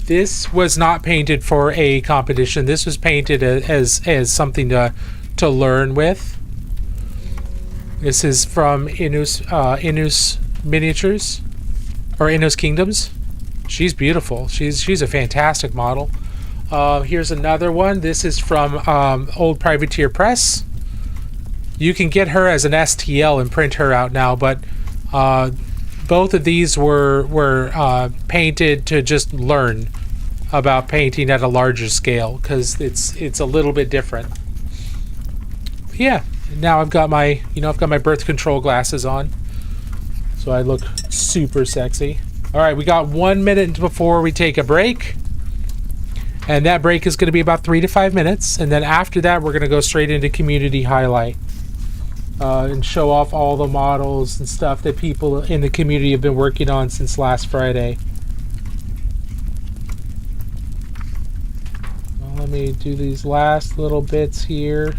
This was not painted for a competition. This was painted as something to learn with. This is from Inus Miniatures, or Inus Kingdoms. She's beautiful. She's a fantastic model. Here's another one. This is from Old Privateer Press. You can get her as an STL and print her out now, but both of these were painted to just learn about painting at a larger scale, because it's a little bit different. Yeah, now I've got my birth control glasses on, so I look super sexy. All right, we got 1 minute before we take a break, and that break is going to be about 3 to 5 minutes, and then after that we're going to go straight into community highlight and show off all the models and stuff that people in the community have been working on since last Friday. Well, let me do these last little bits here.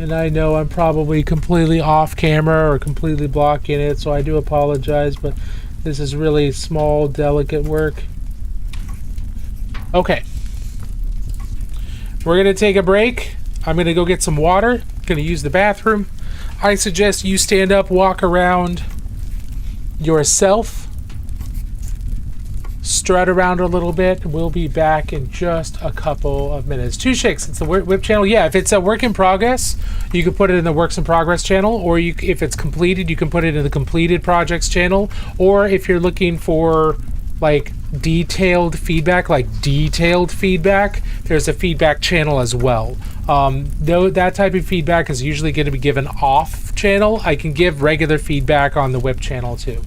And I know I'm probably completely off camera or completely blocking it, so I do apologize, but this is really small, delicate work. Okay. We're going to take a break. I'm going to go get some water. Going to use the bathroom. I suggest you stand up, walk around yourself, strut around a little bit. We'll be back in just a couple of minutes. Two Shakes, it's the WIP channel. Yeah, if it's a work in progress, you can put it in the works in progress channel, or if it's completed, you can put it in the completed projects channel. Or if you're looking for like detailed feedback, there's a feedback channel as well. Though that type of feedback is usually going to be given off channel, I can give regular feedback on the WIP channel too.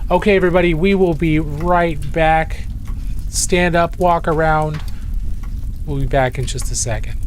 Okay, everybody, we will be right back. Stand up, walk around. We'll be back in just a second.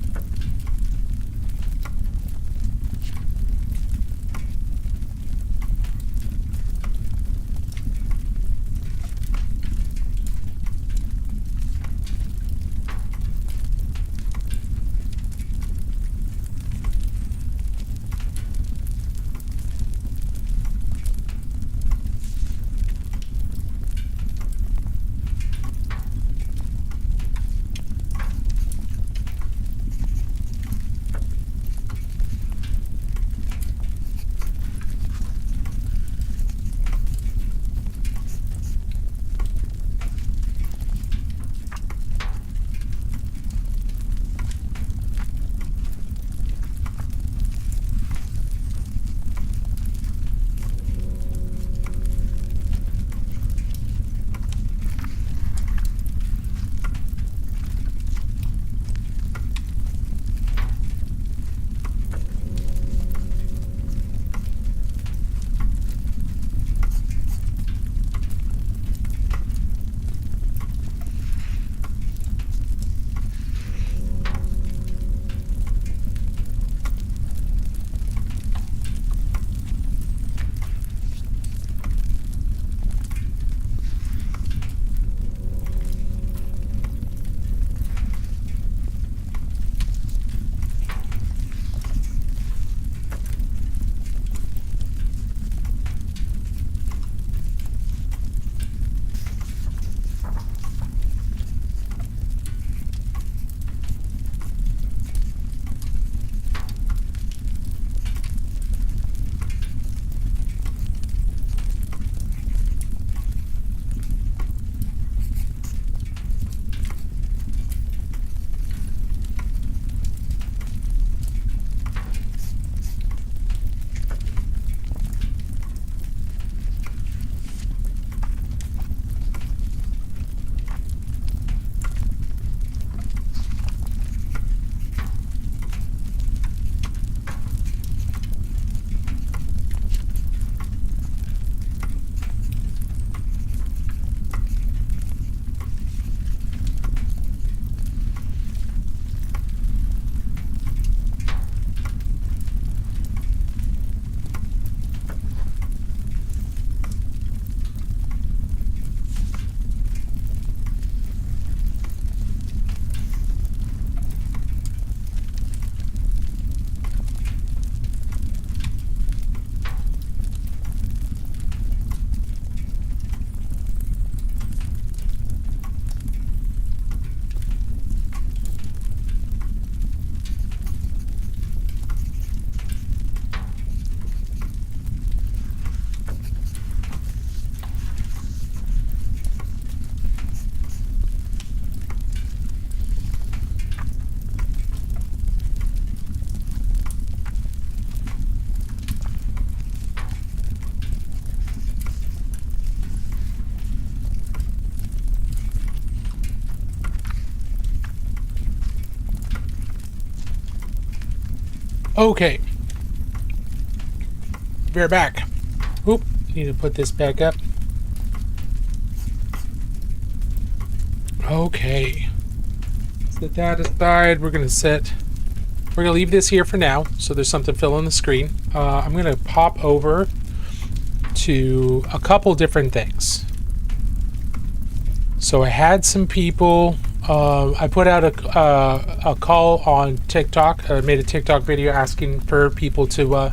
Okay. We're back. Oop. Need to put this back up. Okay. Set that aside. We're going to leave this here for now, so there's something filling the screen. I'm going to pop over to a couple different things. So I had some people. I put out a call on TikTok. I made a TikTok video asking for people to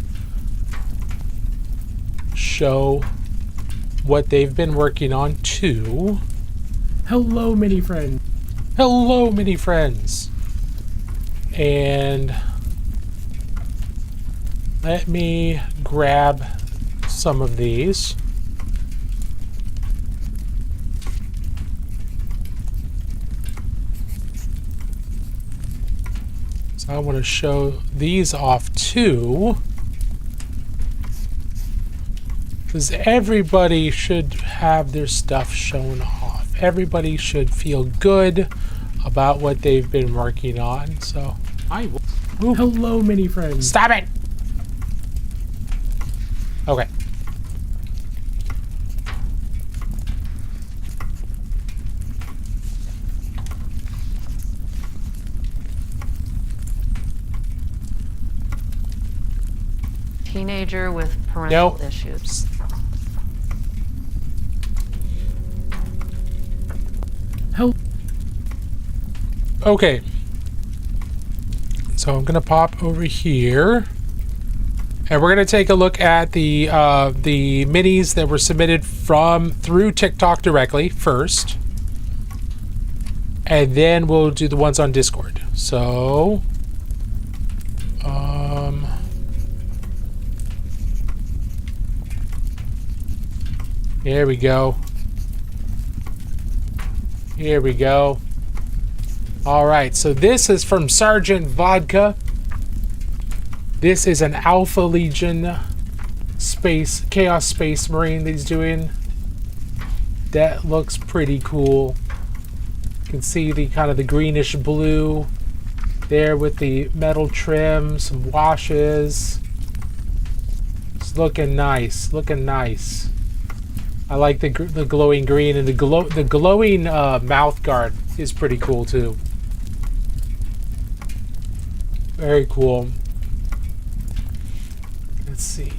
show what they've been working on too. Hello, mini friend. Hello, mini friends. And let me grab some of these. So I want to show these off too, because everybody should have their stuff shown off. Everybody should feel good about what they've been working on. So Hello, mini friend. stop it. Okay. Teenager with parental Nope. issues. Okay. So I'm gonna pop over here, and we're gonna take a look at the minis that were submitted through TikTok directly first, and then we'll do the ones on Discord. So, here we go. Here we go. All right, so this is from Sergeant Vodka. This is an Alpha Legion Chaos Space Marine that he's doing. That looks pretty cool. You can see the kind of the greenish blue there with the metal trim, some washes. It's looking nice, looking nice. I like the glowing green, and the glowing mouth guard is pretty cool too. Very cool. Let's see.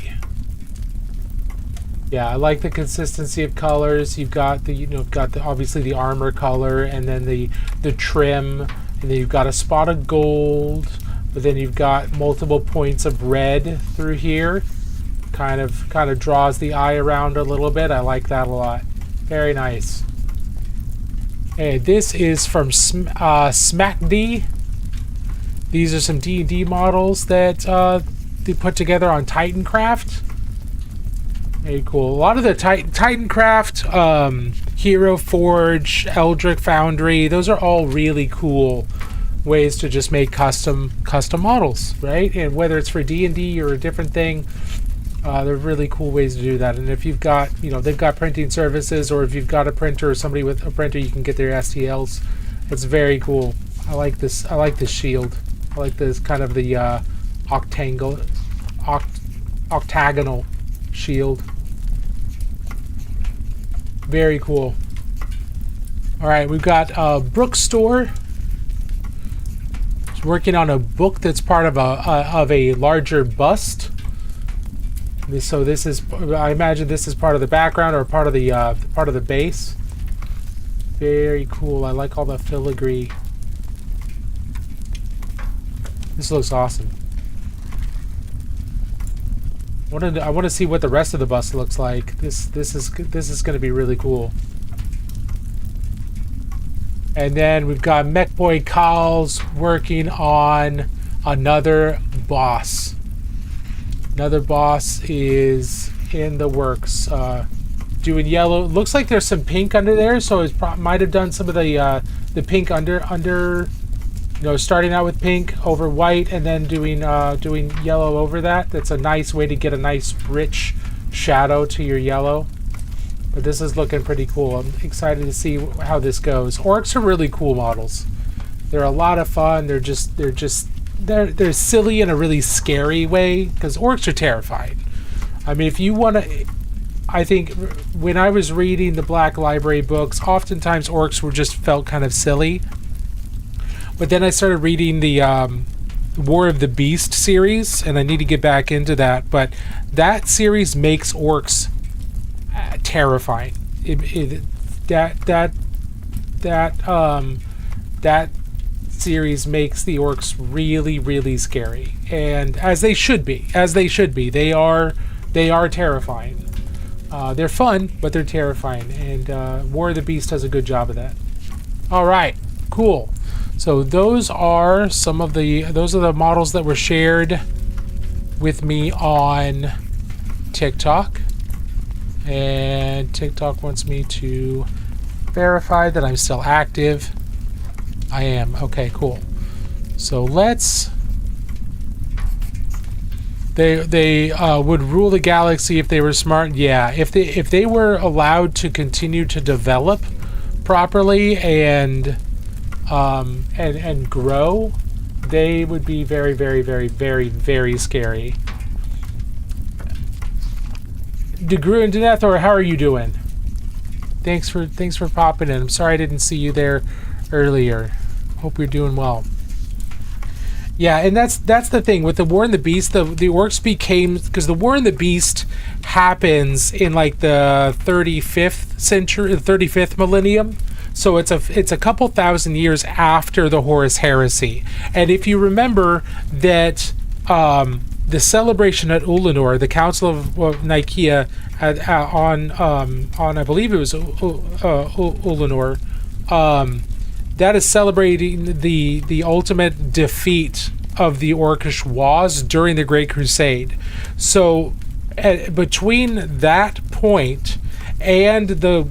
Yeah, I like the consistency of colors. You've got the obviously the armor color, and then the trim, and then you've got a spot of gold, but then you've got multiple points of red through here. Kind of draws the eye around a little bit. I like that a lot. Very nice. And this is from SmackD. These are some D&D models that they put together on Titancraft. Very cool. A lot of the Titancraft, Hero Forge, Eldritch Foundry, those are all really cool ways to just make custom models, right? And whether it's for D&D or a different thing, they're really cool ways to do that. And if you've got, they've got printing services, or if you've got a printer or somebody with a printer, you can get their STLs. It's very cool. I like this. I like this shield. I like this kind of the octagonal shield. Very cool. All right, we've got Brookstore. It's working on a book that's part of a larger bust. So this is, I imagine this is part of the background or part of the base. Very cool. I like all the filigree. This looks awesome. I want to see what the rest of the bust looks like. This is going to be really cool. And then we've got Mechboy Calls working on another boss. Another boss is in the works. Doing yellow. Looks like there's some pink under there, so it might have done some of the pink under. Starting out with pink over white and then doing yellow over that. That's a nice way to get a nice rich shadow to your yellow. But this is looking pretty cool. I'm excited to see how this goes. Orcs are really cool models. They're a lot of fun. They're just they're silly in a really scary way because orcs are terrifying. I mean, if you want to, I think when I was reading the Black Library books, oftentimes orcs were just felt kind of silly. But then I started reading the War of the Beast series, and I need to get back into that. But that series makes orcs terrifying. That series makes the orcs really, really scary, and as they should be. They are terrifying. They're fun, but they're terrifying, and War of the Beast does a good job of that. All right, cool. So those are the models that were shared with me on TikTok, and TikTok wants me to verify that I'm still active. I am. Okay, cool. So they would rule the galaxy if they were smart. Yeah, if they were allowed to continue to develop properly and grow, they would be very, very, very, very, very scary. DeGru and Denethor, how are you doing? Thanks for popping in. I'm sorry I didn't see you there earlier. Hope you're doing well. Yeah, and that's the thing with the War and the Beast. The orcs became, because the War and the Beast happens in like the 35th century, the 35th millennium. So it's a couple thousand years after the Horus Heresy. And if you remember that the celebration at Ulanor, the Council of Nicaea, on I believe it was Ulanor, that is celebrating the ultimate defeat of the Orcish Waz during the Great Crusade. So between that point and the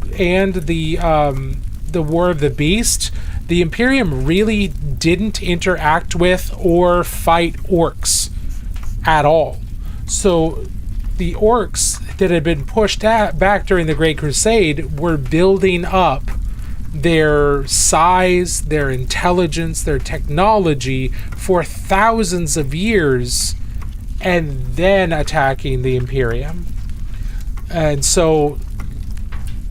War of the Beast, the Imperium really didn't interact with or fight orcs at all. So the orcs that had been pushed back during the Great Crusade were building up their size, their intelligence, their technology for thousands of years, and then attacking the Imperium. And so,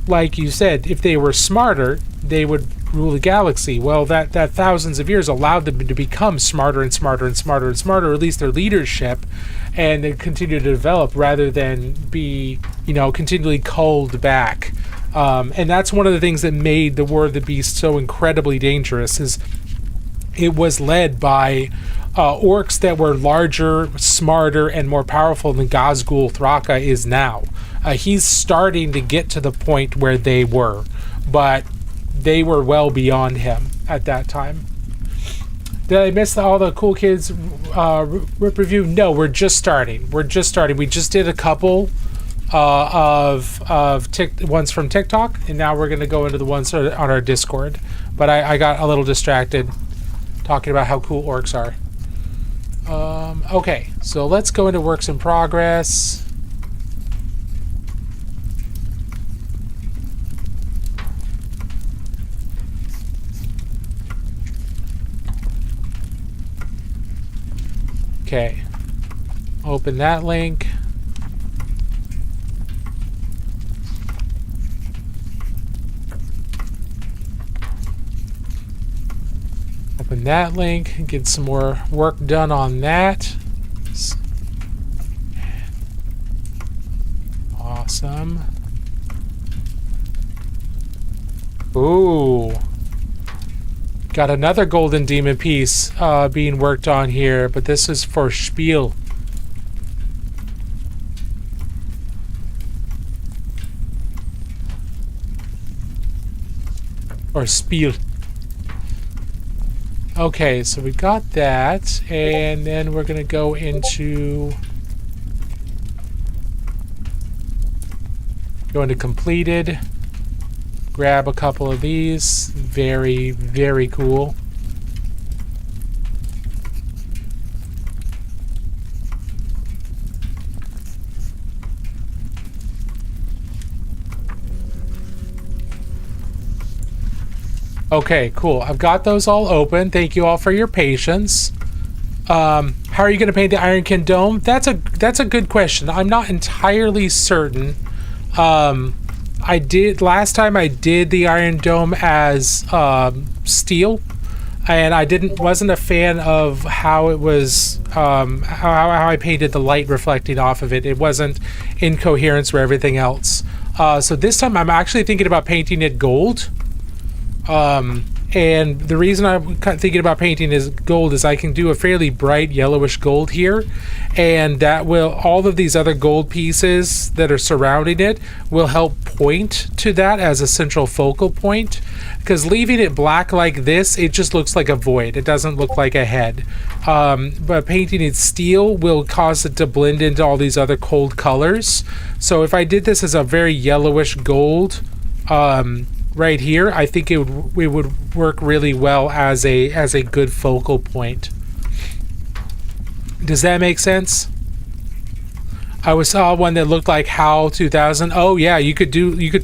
like you said, if they were smarter, they would rule the galaxy. Well, that thousands of years allowed them to become smarter and smarter and smarter and smarter, or at least their leadership, and then continue to develop rather than be, continually culled back. And that's one of the things that made the War of the Beast so incredibly dangerous, is it was led by orcs that were larger, smarter, and more powerful than Ghazghul Thraka is now. He's starting to get to the point where they were, but they were well beyond him at that time. Did I miss all the Cool Kids rip review? No, we're just starting. We just did a couple of ones from TikTok, and now we're going to go into the ones on our Discord. But I got a little distracted talking about how cool orcs are. Okay, so let's go into works in progress. Okay, open that link. Open that link and get some more work done on that. Awesome. Ooh. Got another golden demon piece being worked on here, but this is for Spiel. Or Spiel. Okay, so we got that, and then we're gonna go into completed. Grab a couple of these. Very, very cool. Okay, cool. I've got those all open. Thank you all for your patience. How are you going to paint the Ironkin dome? That's a good question. I'm not entirely certain. Last time I did the Iron Dome as steel, and I wasn't a fan of how it was, how I painted the light reflecting off of it. It wasn't in coherence with everything else. So this time I'm actually thinking about painting it gold. And the reason I'm thinking about painting is gold is I can do a fairly bright yellowish gold here, and that will, all of these other gold pieces that are surrounding it will help point to that as a central focal point, because leaving it black like this, it just looks like a void. It doesn't look like a head. But painting it steel will cause it to blend into all these other cold colors. So if I did this as a very yellowish gold, right here, I think it would work really well as a good focal point. Does that make sense? I saw one that looked like HAL 2000. Oh yeah, you could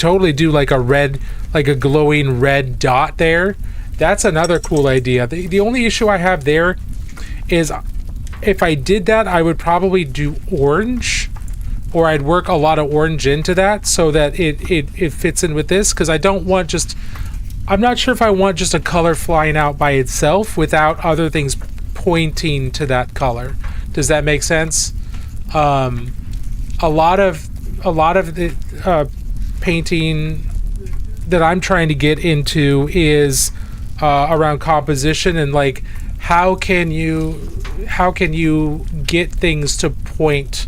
totally do like a glowing red dot there. That's another cool idea. The only issue I have there is if I did that, I would probably do orange. Or I'd work a lot of orange into that so that it fits in with this, because I don't want I'm not sure if I want just a color flying out by itself without other things pointing to that color. Does that make sense? A lot of the painting that I'm trying to get into is around composition and like how can you get things to point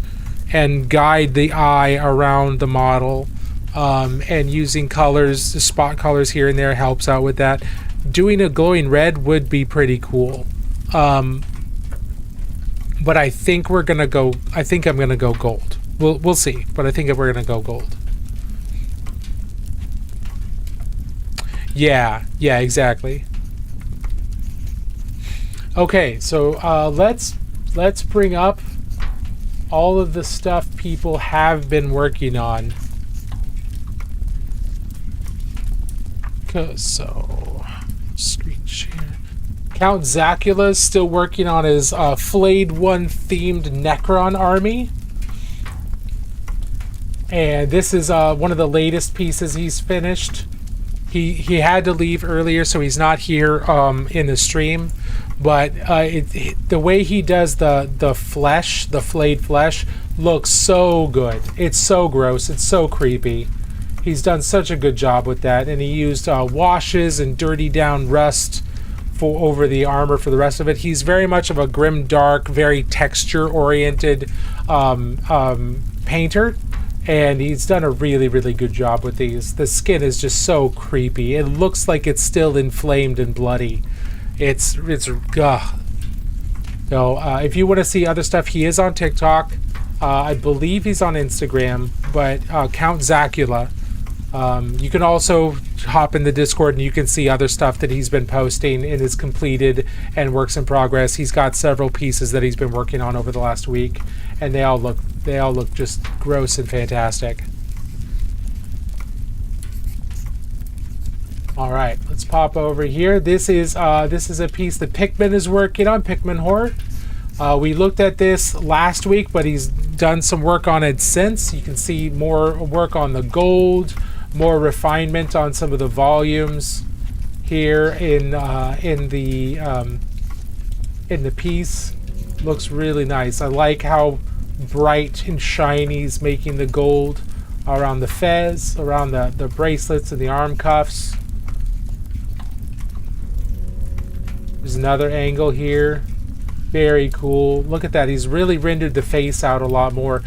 and guide the eye around the model, and using colors, spot colors here and there helps out with that. Doing a glowing red would be pretty cool, but I think I'm gonna go gold. We'll see, but I think we're gonna go gold. Yeah, exactly. Okay, so let's bring up all of the stuff people have been working on. So, screen share. Count Zacula is still working on his Flayed One themed Necron army. And this is one of the latest pieces he's finished. He had to leave earlier, so he's not here in the stream. But the way he does the flesh, the flayed flesh, looks so good. It's so gross. It's so creepy. He's done such a good job with that, and he used washes and dirty down rust over the armor for the rest of it. He's very much of a grim, dark, very texture-oriented painter, and he's done a really, really good job with these. The skin is just so creepy. It looks like it's still inflamed and bloody. It's ugh. So if you want to see other stuff, he is on TikTok. I believe he's on Instagram, but Count Zacula. You can also hop in the Discord and you can see other stuff that he's been posting in his completed and works in progress. He's got several pieces that he's been working on over the last week, and they all look just gross and fantastic. All right, let's pop over here. This is a piece that Pikmin is working on, Pikmin Hort. We looked at this last week, but he's done some work on it since. You can see more work on the gold, more refinement on some of the volumes here in the piece. Looks really nice. I like how bright and shiny he's making the gold around the fez, around the bracelets and the arm cuffs. There's another angle here. Very cool. Look at that. He's really rendered the face out a lot more.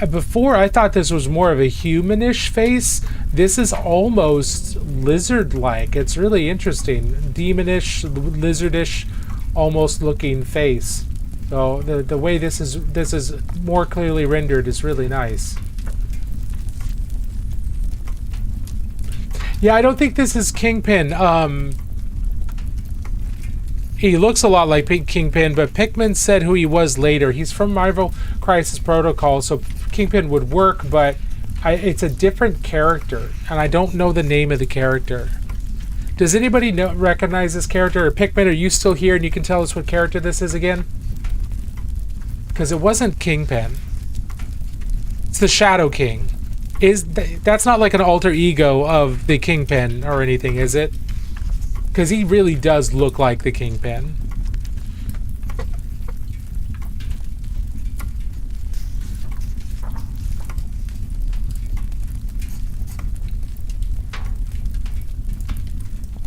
Before, I thought this was more of a humanish face. This is almost lizard-like. It's really interesting. Demonish, lizardish, almost looking face. So the way this is more clearly rendered is really nice. Yeah, I don't think this is Kingpin. He looks a lot like Kingpin, but Pikmin said who he was later. He's from Marvel Crisis Protocol, so Kingpin would work, but it's a different character, and I don't know the name of the character. Does anybody recognize this character? Or Pikmin, are you still here and you can tell us what character this is again? Because it wasn't Kingpin. It's the Shadow King. That's not like an alter ego of the Kingpin or anything, is it? Because he really does look like the Kingpin.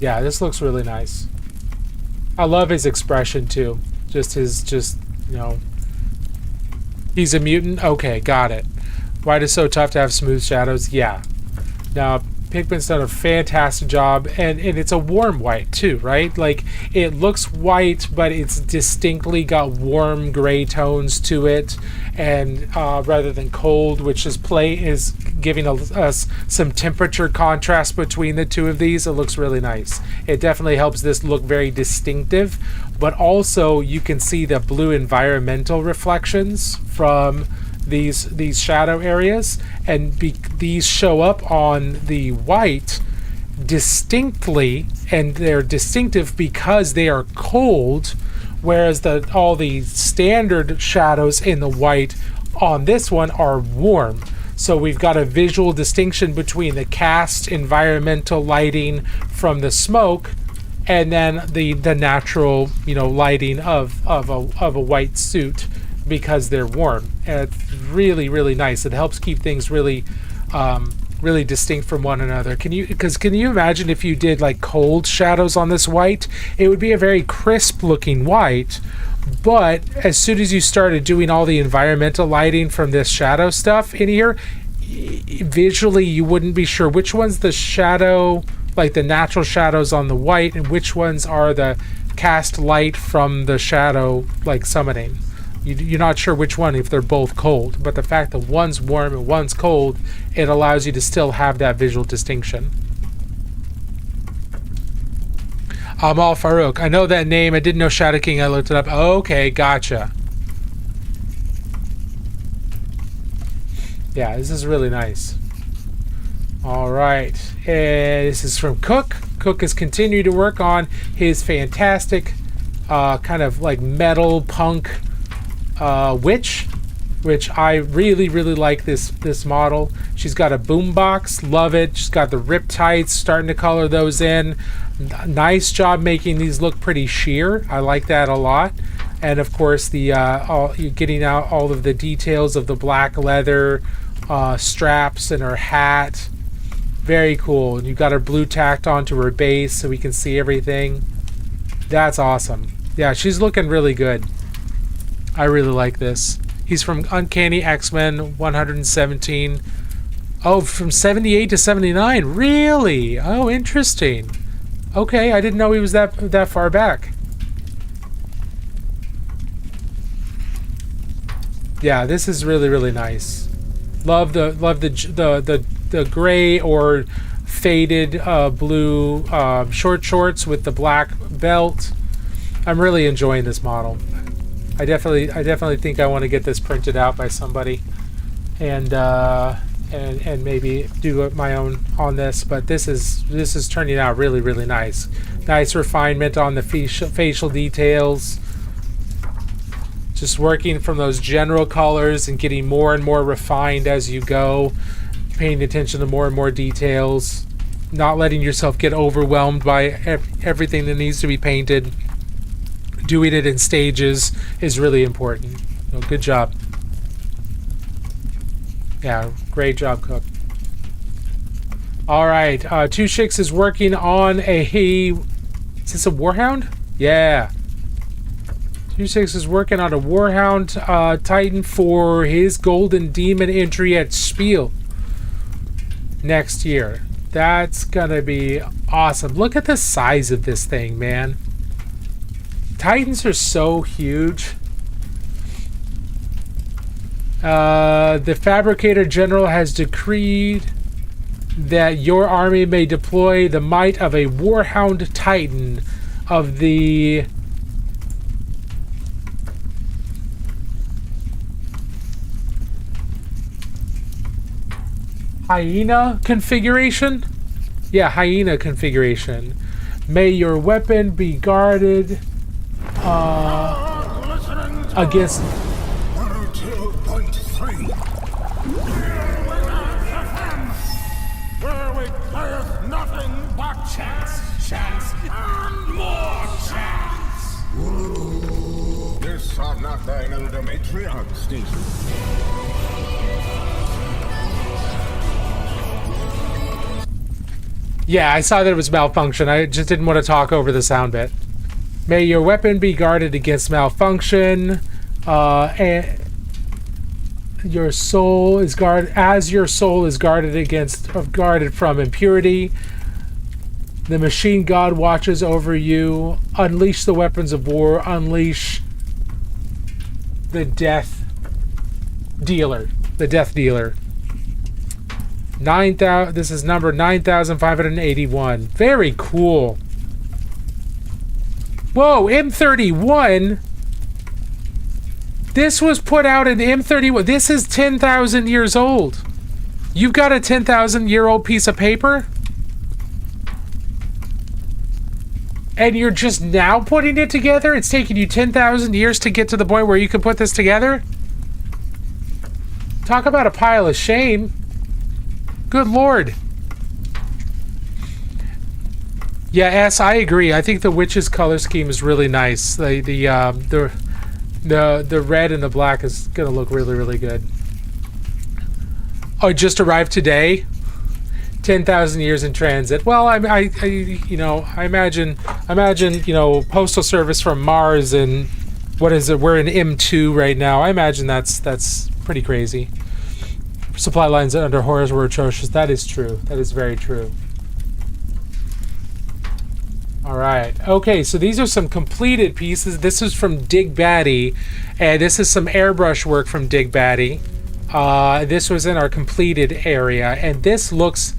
Yeah, this looks really nice. I love his expression too. You know, he's a mutant. Okay, got it. White is so tough to have smooth shadows. Yeah. Now, Pigment's done a fantastic job, and it's a warm white too, right? Like, it looks white, but it's distinctly got warm gray tones to it, and rather than cold, which is giving us some temperature contrast between the two of these. It looks really nice. It definitely helps this look very distinctive, but also you can see the blue environmental reflections from these shadow areas, and these show up on the white distinctly, and they're distinctive because they are cold, whereas all the standard shadows in the white on this one are warm. So we've got a visual distinction between the cast environmental lighting from the smoke and then the natural, you know, lighting of a white suit, because they're warm. And it's really, really nice. It helps keep things really really distinct from one another. Can you imagine if you did like cold shadows on this white? It would be a very crisp looking white, but as soon as you started doing all the environmental lighting from this shadow stuff in here, visually you wouldn't be sure which one's the shadow, like the natural shadows on the white, and which ones are the cast light from the shadow, like summoning. You're not sure which one if they're both cold, but the fact that one's warm and one's cold, it allows you to still have that visual distinction. Amal Farouk. I know that name. I didn't know Shadow King. I looked it up. Okay, gotcha. Yeah, this is really nice. All right. And this is from Cook. Cook has continued to work on his fantastic kind of like metal punk witch, which I really, really like this model. She's got a boombox, love it. She's got the riptides, starting to color those in. Nice job making these look pretty sheer. I like that a lot. And of course, you're getting out all of the details of the black leather straps and her hat. Very cool. And you've got her blue tacked onto her base so we can see everything. That's awesome. Yeah, she's looking really good. I really like this. He's from Uncanny X-Men 117. Oh, from 78 to 79. Really? Oh, interesting. Okay, I didn't know he was that far back. Yeah, this is really, really nice. Love the gray or faded blue short shorts with the black belt. I'm really enjoying this model. I definitely think I want to get this printed out by somebody, and maybe do my own on this. But this is turning out really, really nice. Nice refinement on the facial details. Just working from those general colors and getting more and more refined as you go, paying attention to more and more details, not letting yourself get overwhelmed by everything that needs to be painted. Doing it in stages is really important. So good job. Yeah, great job, Cook. All right, Two Chicks is working on is this a Warhound? Yeah. Two Chicks is working on a Warhound Titan for his Golden Demon entry at Spiel next year. That's gonna be awesome. Look at the size of this thing, man. Titans are so huge. The Fabricator General has decreed that your army may deploy the might of a Warhound Titan of the Hyena configuration? Yeah, Hyena configuration. May your weapon be guarded against free. Here we have the fun, where we playeth nothing but chance, chance, and more chance. This are not thine elder matriarch station. Yeah, I saw that it was malfunction. I just didn't want to talk over the sound bit. May your weapon be guarded against malfunction. And your soul is guarded as your soul is guarded from impurity. The machine god watches over you. Unleash the weapons of war. Unleash the death dealer. The death dealer. 9,000. This is number 9,581. Very cool. Whoa, M31. This was put out in M31. This is 10,000 years old. You've got a 10,000-year-old piece of paper? And you're just now putting it together? It's taken you 10,000 years to get to the point where you can put this together? Talk about a pile of shame. Good Lord. Yeah, S, I agree. I think the witch's color scheme is really nice. The red and the black is gonna look really, really good. Oh, it just arrived today. 10,000 years in transit. Well, I imagine, postal service from Mars, and what is it? We're in M2 right now. I imagine that's pretty crazy. Supply lines under Horus were atrocious. That is true. That is very true. All right. Okay, so these are some completed pieces. This is from Dig Batty, and this is some airbrush work from Dig Batty. This was in our completed area, and this looks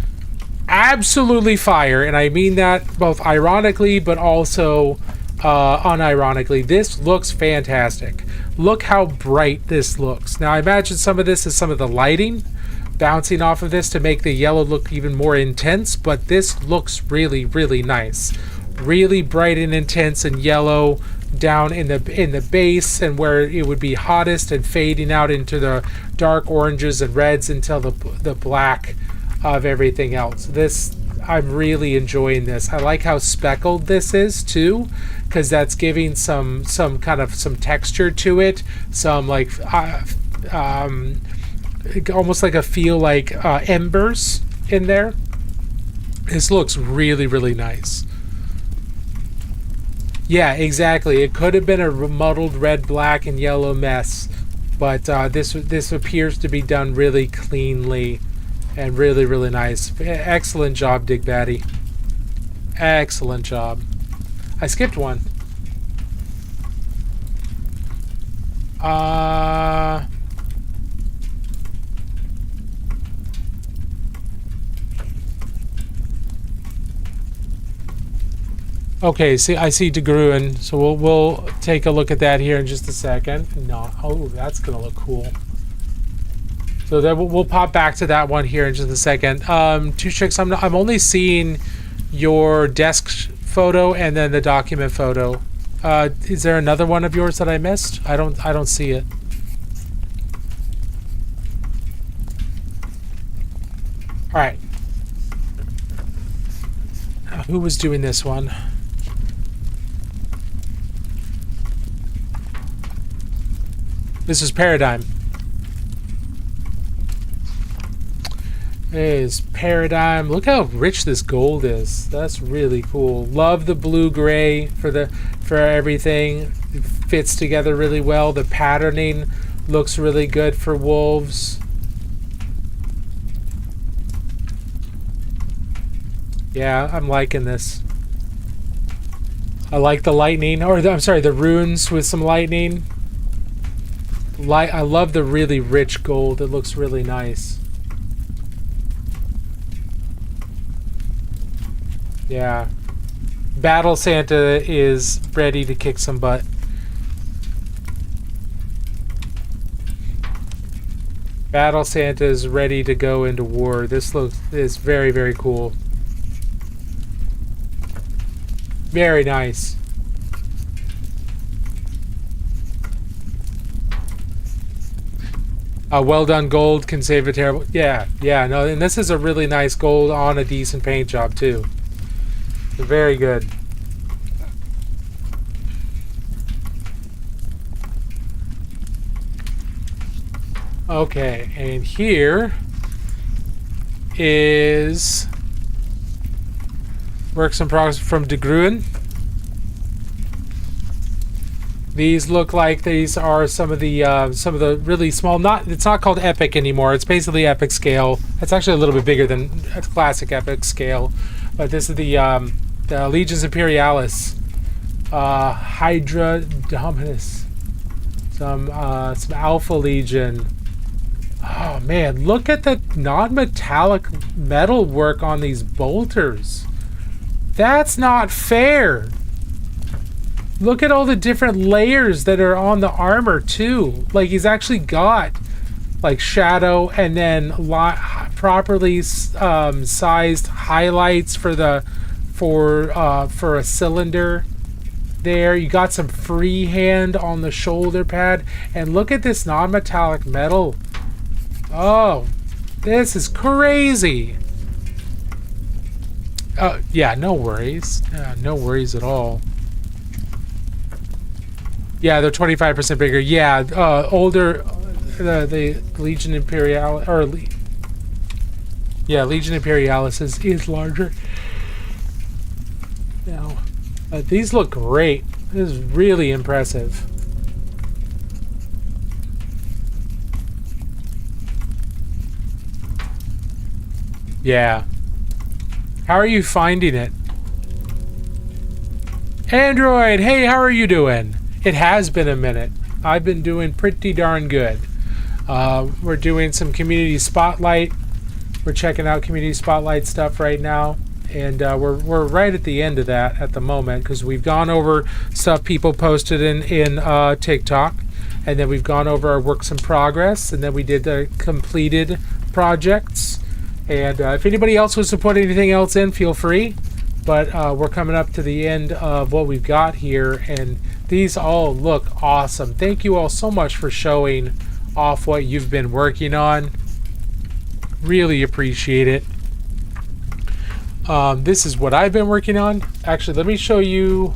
absolutely fire, and I mean that both ironically but also unironically. This looks fantastic. Look how bright this looks. Now I imagine some of this is some of the lighting bouncing off of this to make the yellow look even more intense, but this looks really, really nice. Really bright and intense and yellow down in the base, and where it would be hottest, and fading out into the dark oranges and reds until the black of everything else. This, I'm really enjoying this. I like how speckled this is too, because that's giving some kind of some texture to it, some like almost like a feel like embers in there. This looks really, really nice. Yeah, exactly. It could have been a muddled red, black, and yellow mess, but this appears to be done really cleanly and really, really nice. Excellent job, Dig Batty. Excellent job. I skipped one. Okay, see, I see De Gruen, so we'll take a look at that here in just a second. No, oh, that's gonna look cool. So then we'll pop back to that one here in just a second. Two chicks. I'm only seeing your desk photo and then the document photo. Is there another one of yours that I missed? I don't see it. All right. Who was doing this one? This is Paradigm. Is Paradigm. Look how rich this gold is. That's really cool. Love the blue gray for everything. It fits together really well. The patterning looks really good for wolves. Yeah, I'm liking this. I like the lightning, or I'm sorry, the runes with some lightning. I love the really rich gold. It looks really nice. Yeah. Battle Santa is ready to kick some butt. Battle Santa is ready to go into war. This is very, very cool. Very nice. Well done gold can save a terrible... Yeah, no, and this is a really nice gold on a decent paint job, too. Very good. Okay, and here is works in progress from De Gruen. These look like these are some of the really small. It's not called epic anymore. It's basically epic scale. It's actually a little bit bigger than a classic epic scale, but this is the Legions Imperialis, Hydra Dominus, some Alpha Legion. Oh man, look at the non-metallic metal work on these bolters. That's not fair. Look at all the different layers that are on the armor too. Like he's actually got like shadow and then properly sized highlights for a cylinder. There, you got some freehand on the shoulder pad, and look at this non-metallic metal. Oh, this is crazy. Yeah, no worries. No worries at all. Yeah, they're 25% bigger. Yeah, older, the Legion Imperialis, Legion Imperialis is larger. Now, these look great. This is really impressive. Yeah. How are you finding it? Android, hey, how are you doing? It has been a minute. I've been doing pretty darn good. We're doing some community spotlight. We're checking out community spotlight stuff right now, and we're right at the end of that at the moment because we've gone over stuff people posted in TikTok, and then we've gone over our works in progress, and then we did the completed projects. And if anybody else wants to put anything else in, feel free. But we're coming up to the end of what we've got here, and these all look awesome. Thank you all so much for showing off what you've been working on. Really appreciate it. This is what I've been working on. Actually, let me show you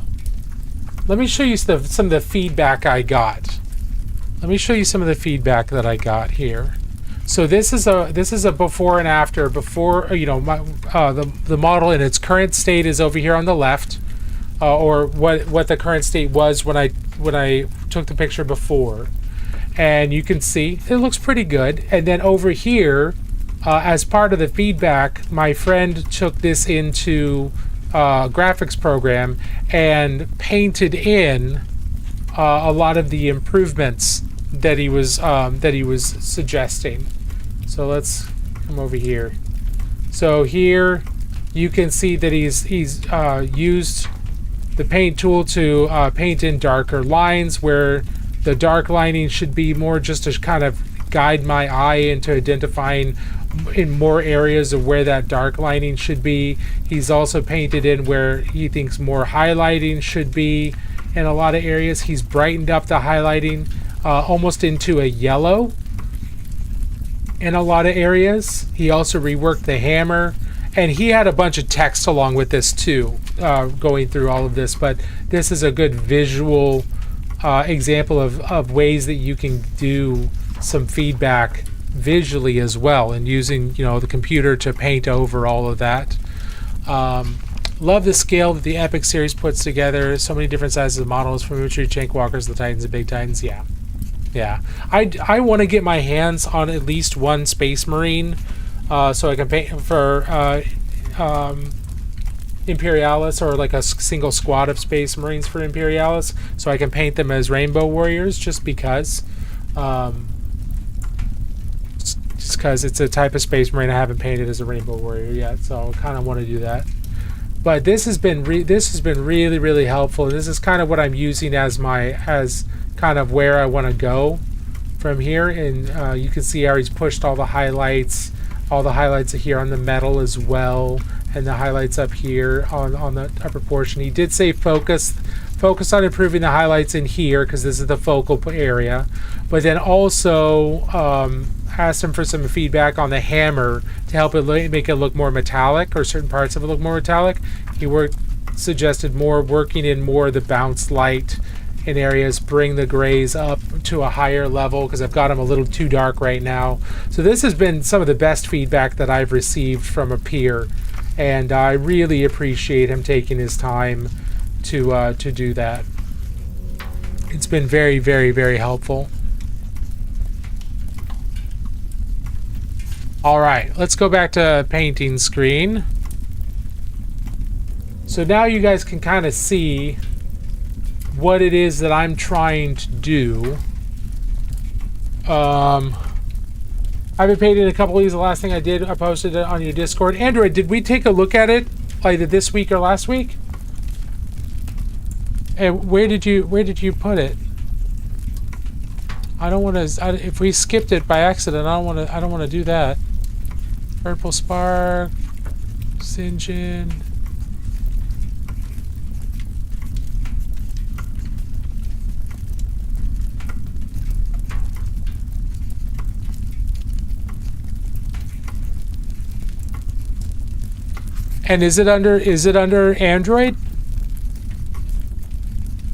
some of the feedback I got. Let me show you some of the feedback that I got here. So this is a before and after. Before, the model in its current state is over here on the left, or what the current state was when I took the picture before, and you can see it looks pretty good. And then over here, as part of the feedback, my friend took this into a graphics program and painted in a lot of the improvements that he was suggesting. So let's come over here. So here you can see that he's used the paint tool to paint in darker lines where the dark lining should be more just to kind of guide my eye into identifying in more areas of where that dark lining should be. He's also painted in where he thinks more highlighting should be in a lot of areas. He's brightened up the highlighting almost into a yellow in a lot of areas. He also reworked the hammer, and he had a bunch of text along with this too, going through all of this, but this is a good visual example of ways that you can do some feedback visually as well, and using the computer to paint over all of that. Love the scale that the Epic series puts together. So many different sizes of models, from infantry, tank walkers, the Titans, and big Titans. Yeah. I want to get my hands on at least one Space Marine, so I can paint for Imperialis, or like a single squad of Space Marines for Imperialis, so I can paint them as Rainbow Warriors, just because it's a type of Space Marine I haven't painted as a Rainbow Warrior yet, so I kind of want to do that. But this has been really, really helpful. This is kind of what I'm using as kind of where I want to go from here. And you can see how he's pushed all the highlights are here on the metal as well, and the highlights up here on the upper portion. He did say focus focus on improving the highlights in here because this is the focal area, but then also asked him for some feedback on the hammer to help it make it look more metallic, or certain parts of it look more metallic. He suggested working in more of the bounce light in areas, bring the grays up to a higher level because I've got them a little too dark right now. So this has been some of the best feedback that I've received from a peer, and I really appreciate him taking his time to do that. It's been very, very, very helpful. All right, let's go back to painting screen. So now you guys can kind of see what it is that I'm trying to do. I've been painting a couple of these. The last thing I did, I posted it on your Discord. Android, did we take a look at it either this week or last week? And where did you put it? I don't want to. If we skipped it by accident, I don't want to do that. Purple Spark, Sinjin. And is it under Android?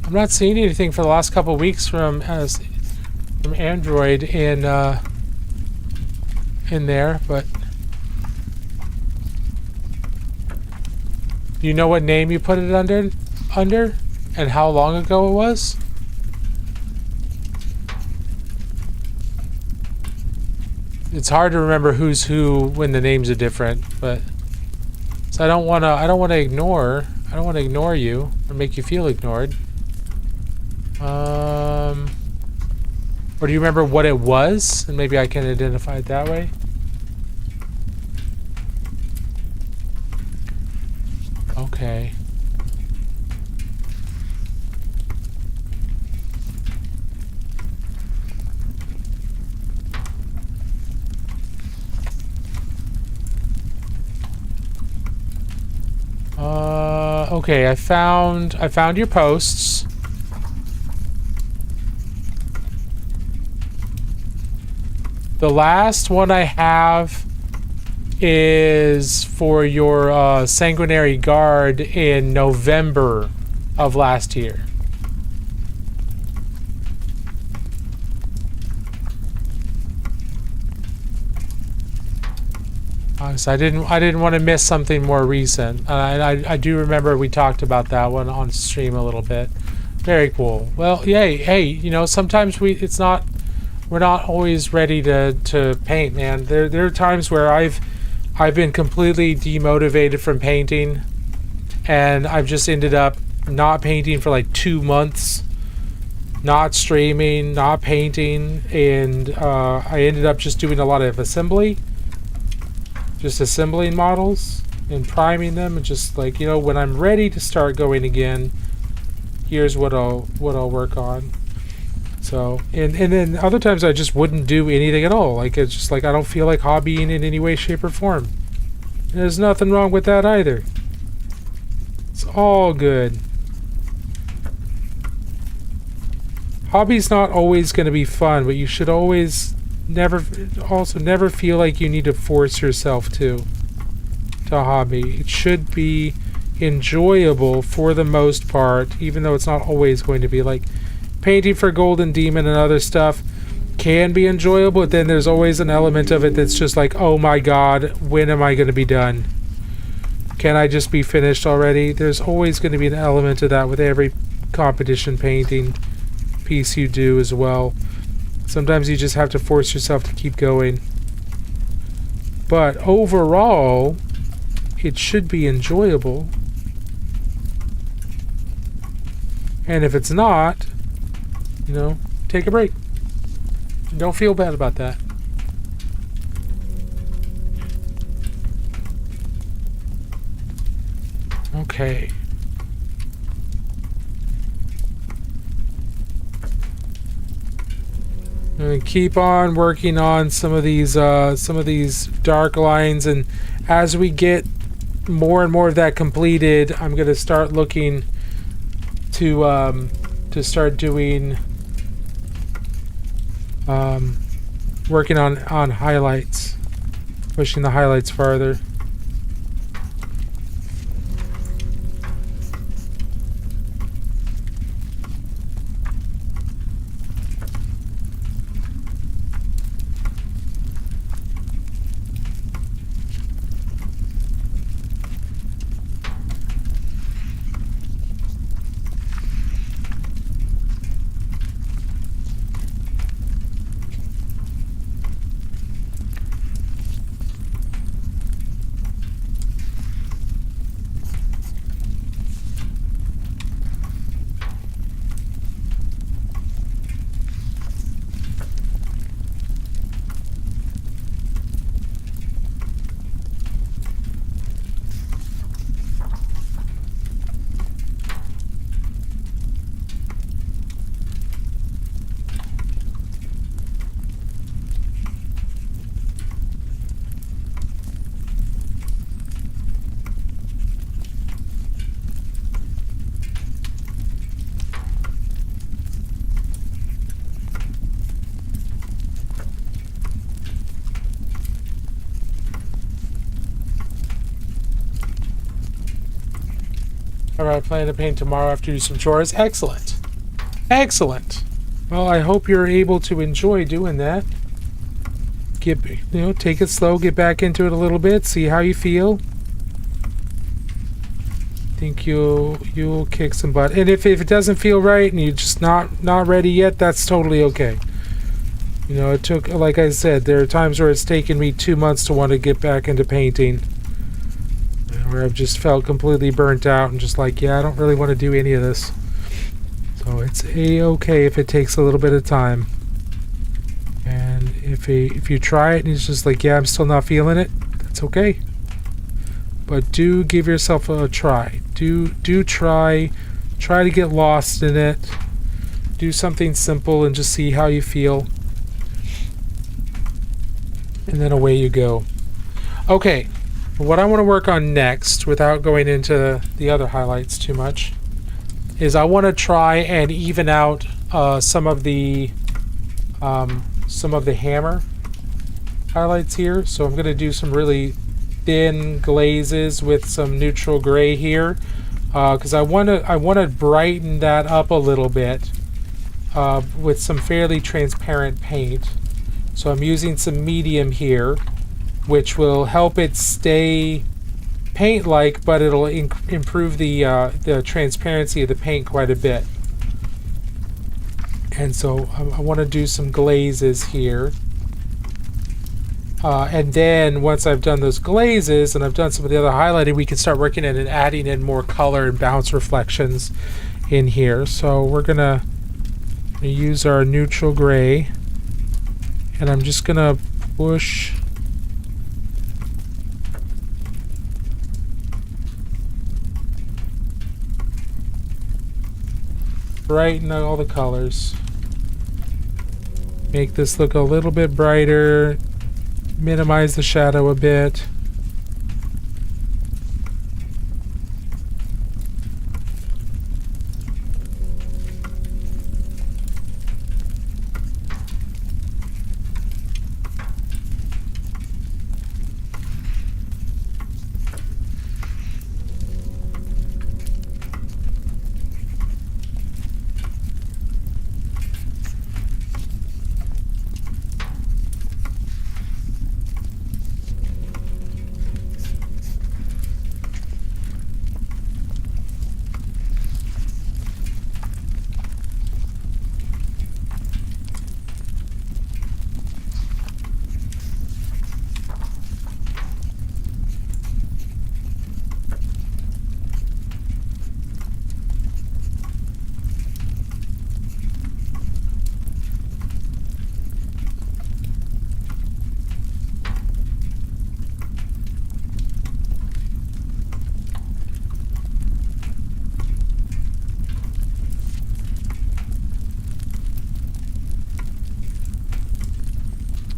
I'm not seeing anything for the last couple of weeks from Android in there, but do you know what name you put it under and how long ago it was? It's hard to remember who's who when the names are different, but so I don't want to ignore you or make you feel ignored. Or do you remember what it was? And maybe I can identify it that way. Okay. Okay, I found your posts. The last one I have is for your Sanguinary Guard in November of last year. So I didn't want to miss something more recent. I do remember we talked about that one on stream a little bit. Very cool. Well, yay. Hey, you know, sometimes we're not always ready to paint, man. There are times where I've been completely demotivated from painting, and I've just ended up not painting for like 2 months, not streaming, not painting, and I ended up just doing a lot of assembly. Just assembling models and priming them, and just like, you know, when I'm ready to start going again, here's what I'll work on. So and then other times I just wouldn't do anything at all. Like, it's just like I don't feel like hobbying in any way, shape, or form. And there's nothing wrong with that either. It's all good. Hobby's not always going to be fun, but you should always never feel like you need to force yourself to hobby. It should be enjoyable for the most part, even though it's not always going to be. Like painting for Golden Demon and other stuff can be enjoyable, but then there's always an element of it that's just like, oh my god, when am I going to be done? Can I just be finished already? There's always going to be an element of that with every competition painting piece you do as well. Sometimes you just have to force yourself to keep going. But overall, it should be enjoyable. And if it's not, you know, take a break. Don't feel bad about that. Okay. And keep on working on some of these dark lines, and as we get more and more of that completed, I'm going to start looking to start doing working on highlights, pushing the highlights farther. Alright, plan to paint tomorrow after you do some chores. Excellent. Excellent. Well, I hope you're able to enjoy doing that. Take it slow, get back into it a little bit, see how you feel. Think you'll kick some butt. And if it doesn't feel right and you're just not ready yet, that's totally okay. It took, like I said, there are times where it's taken me 2 months to want to get back into painting. Where I've just felt completely burnt out and just like, yeah, I don't really want to do any of this. So it's a-okay if it takes a little bit of time. And if you try it and it's just like, yeah, I'm still not feeling it, that's okay. But do give yourself a try. Do try to get lost in it. Do something simple and just see how you feel. And then away you go. Okay. What I want to work on next, without going into the other highlights too much, is I want to try and even out some of the hammer highlights here. So I'm going to do some really thin glazes with some neutral gray here, because I want to brighten that up a little bit with some fairly transparent paint. So I'm using some medium here, which will help it stay paint-like, but it'll improve the transparency of the paint quite a bit. And so I want to do some glazes here. And then once I've done those glazes and I've done some of the other highlighting, we can start working in and adding in more color and bounce reflections in here. So we're gonna use our neutral gray, and I'm just gonna push brighten all the colors. Make this look a little bit brighter, minimize the shadow a bit.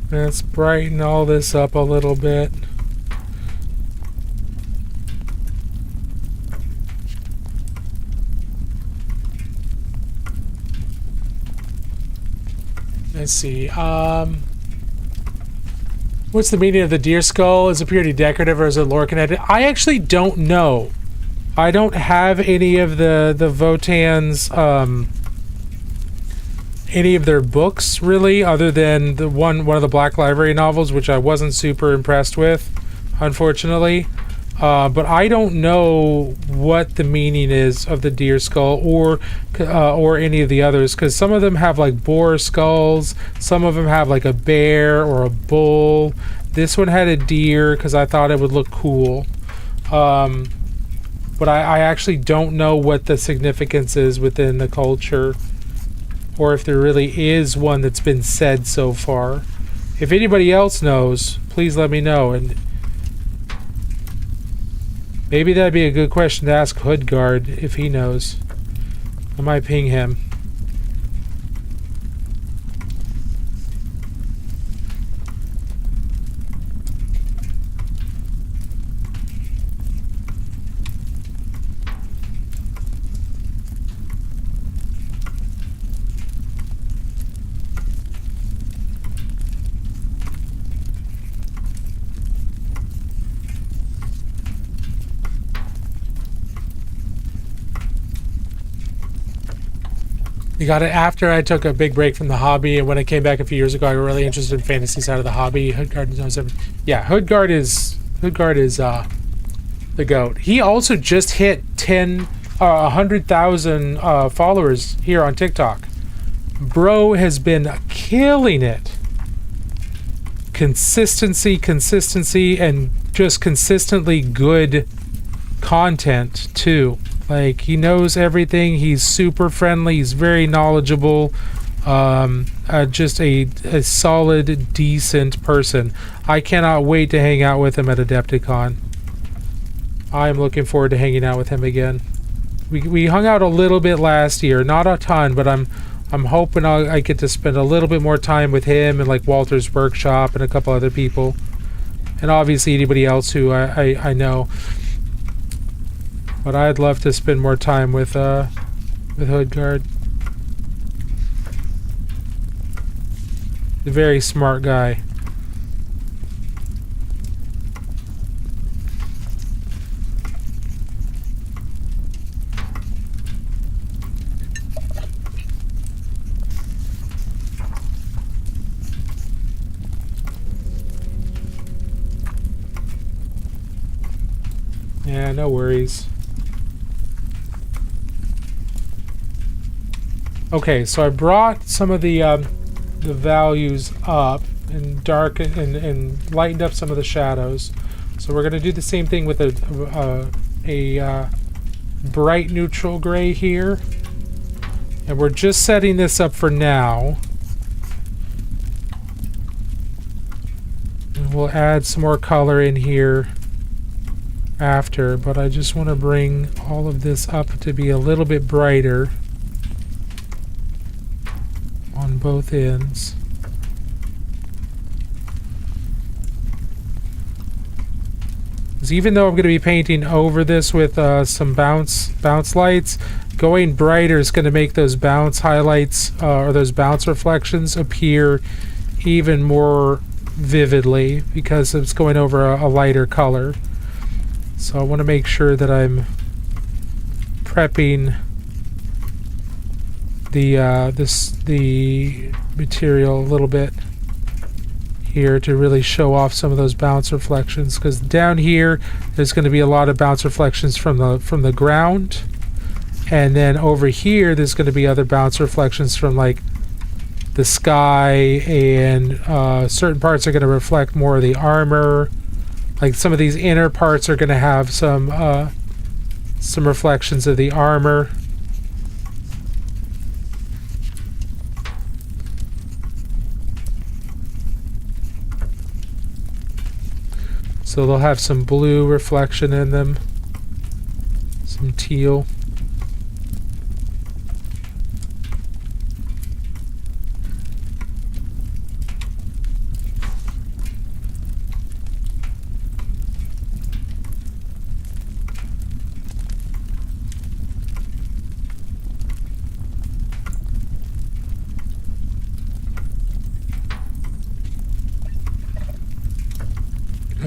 Let's brighten all this up a little bit. me see. What's the meaning of the deer skull? Is it purely decorative or is it lore connected? I actually don't know. I don't have any of the Votan's any of their books really, other than the one of the Black Library novels, which I wasn't super impressed with, unfortunately. But I don't know what the meaning is of the deer skull or any of the others, because some of them have like boar skulls, some of them have like a bear or a bull. This one had a deer because I thought it would look cool. But I actually don't know what the significance is within the culture, or if there really is one that's been said so far. If anybody else knows, please let me know. And maybe that'd be a good question to ask Hoodguard if he knows. I might ping him. You got it after I took a big break from the hobby, and when I came back a few years ago, I got really interested in fantasy side of the hobby. Hoodguard knows everything. Yeah, Hoodguard is the GOAT. He also just hit 100,000 followers here on TikTok. Bro has been killing it. Consistency, and just consistently good content too. Like, he knows everything. He's super friendly. He's very knowledgeable. Just a solid, decent person. I cannot wait to hang out with him at Adepticon. I'm looking forward to hanging out with him again. We hung out a little bit last year, not a ton, but I'm hoping I get to spend a little bit more time with him and like Walter's Workshop and a couple other people, and obviously anybody else who I know. But I'd love to spend more time with Hoodguard. A very smart guy. Yeah, no worries. Okay, so I brought some of the values up and darkened and lightened up some of the shadows. So we're going to do the same thing with a bright neutral gray here. And we're just setting this up for now. And we'll add some more color in here after, but I just want to bring all of this up to be a little bit brighter on both ends. Because even though I'm going to be painting over this with some bounce lights, going brighter is going to make those bounce highlights or those bounce reflections appear even more vividly because it's going over a lighter color. So I want to make sure that I'm prepping the material a little bit here to really show off some of those bounce reflections, because down here there's going to be a lot of bounce reflections from the ground, and then over here there's going to be other bounce reflections from like the sky, and certain parts are going to reflect more of the armor. Like some of these inner parts are going to have some reflections of the armor. So they'll have some blue reflection in them, some teal.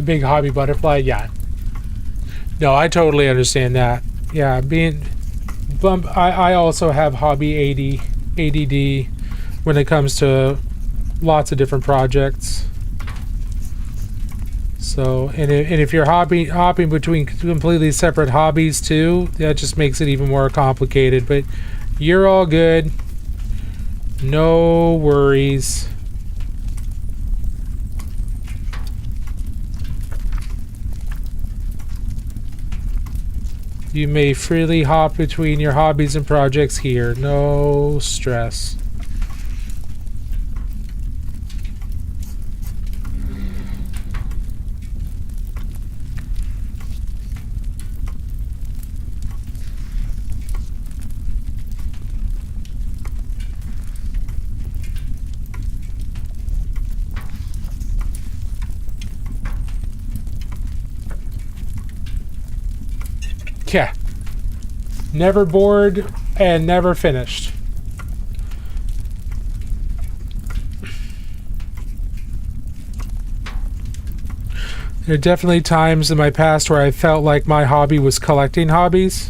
big hobby butterfly. Yeah. No, I totally understand that. Yeah, I also have hobby ADD when it comes to lots of different projects. So, and if you're hopping between completely separate hobbies too, that just makes it even more complicated. But you're all good. No worries. You may freely hop between your hobbies and projects here. No stress. Yeah. Never bored and never finished. There are definitely times in my past where I felt like my hobby was collecting hobbies.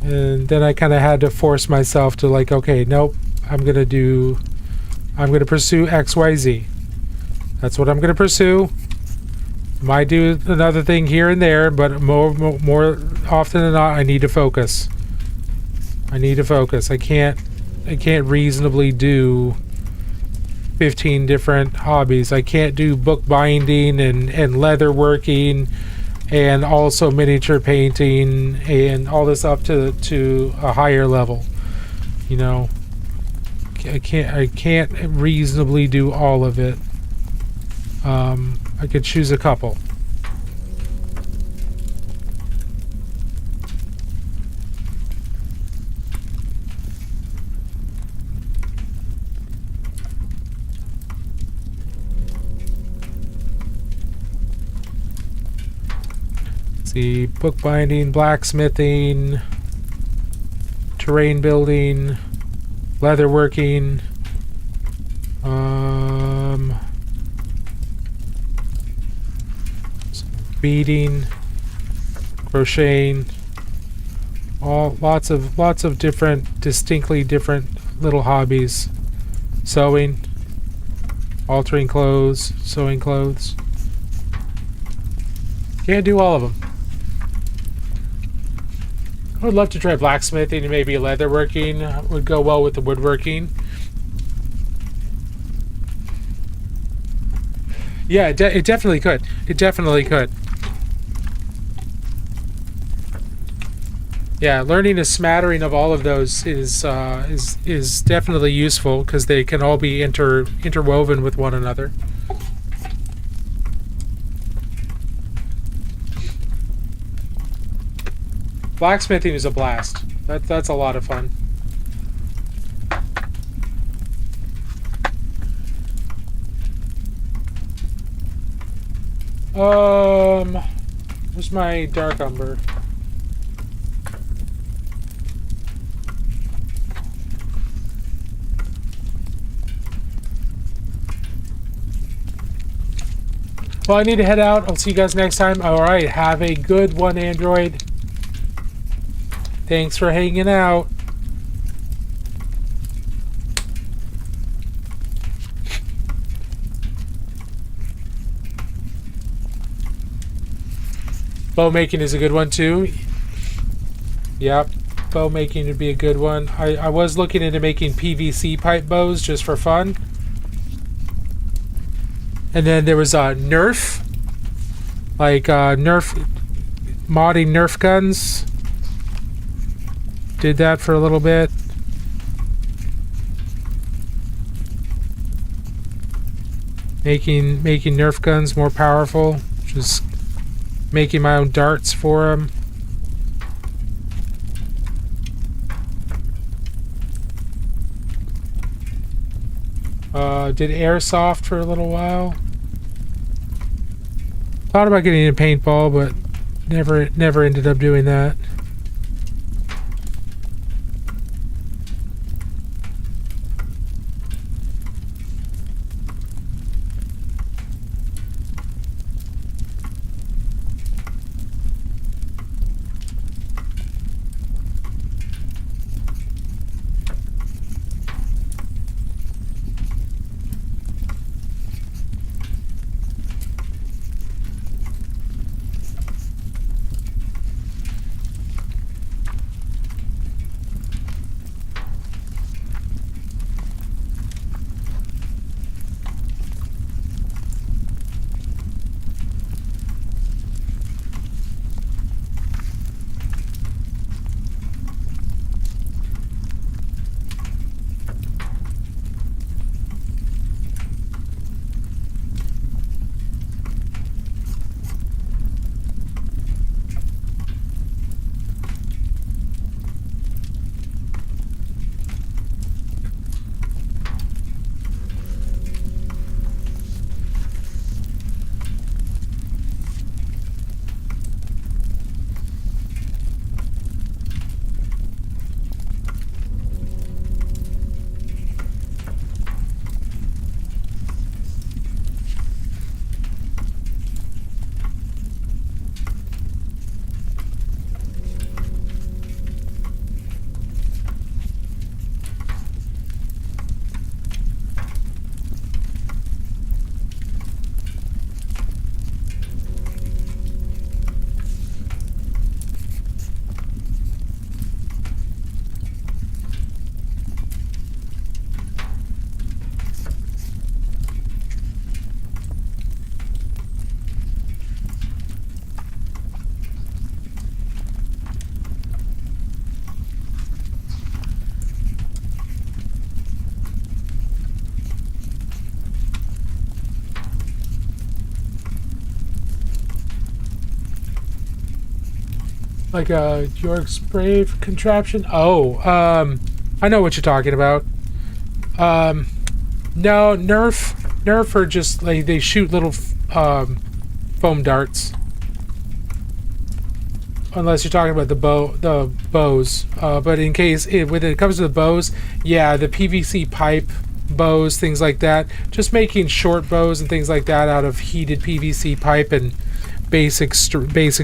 And then I kind of had to force myself to like, okay, nope, I'm going to pursue XYZ. That's what I'm going to pursue. Might do another thing here and there, but more often than not, I need to focus. I can't reasonably do 15 different hobbies. I can't do bookbinding and leather working and also miniature painting and all this up to a higher level. You know, I can't reasonably do all of it. I could choose a couple. Let's see, bookbinding, blacksmithing, terrain building, leatherworking, beading, crocheting, lots of different, distinctly different little hobbies. Sewing, altering clothes, sewing clothes. Can't do all of them. I would love to try blacksmithing and maybe leatherworking. Would go well with the woodworking. Yeah, it definitely could. It definitely could. Yeah, learning a smattering of all of those is definitely useful because they can all be interwoven with one another. Blacksmithing is a blast. That's a lot of fun. Where's my dark umber? Well, I need to head out. I'll see you guys next time. Alright, have a good one, Android. Thanks for hanging out. Bow making is a good one too. Yep, bow making would be a good one. I was looking into making PVC pipe bows just for fun. And then there was Nerf. Like Nerf, modding Nerf guns. Did that for a little bit. Making Nerf guns more powerful. Just making my own darts for them. Did airsoft for a little while. Thought about getting a paintball, but never ended up doing that. Like a York spray contraption? Oh, I know what you're talking about. No, Nerf are just like they shoot little foam darts. Unless you're talking about the bows. But in case when it comes to the bows, yeah, the PVC pipe bows, things like that. Just making short bows and things like that out of heated PVC pipe and basic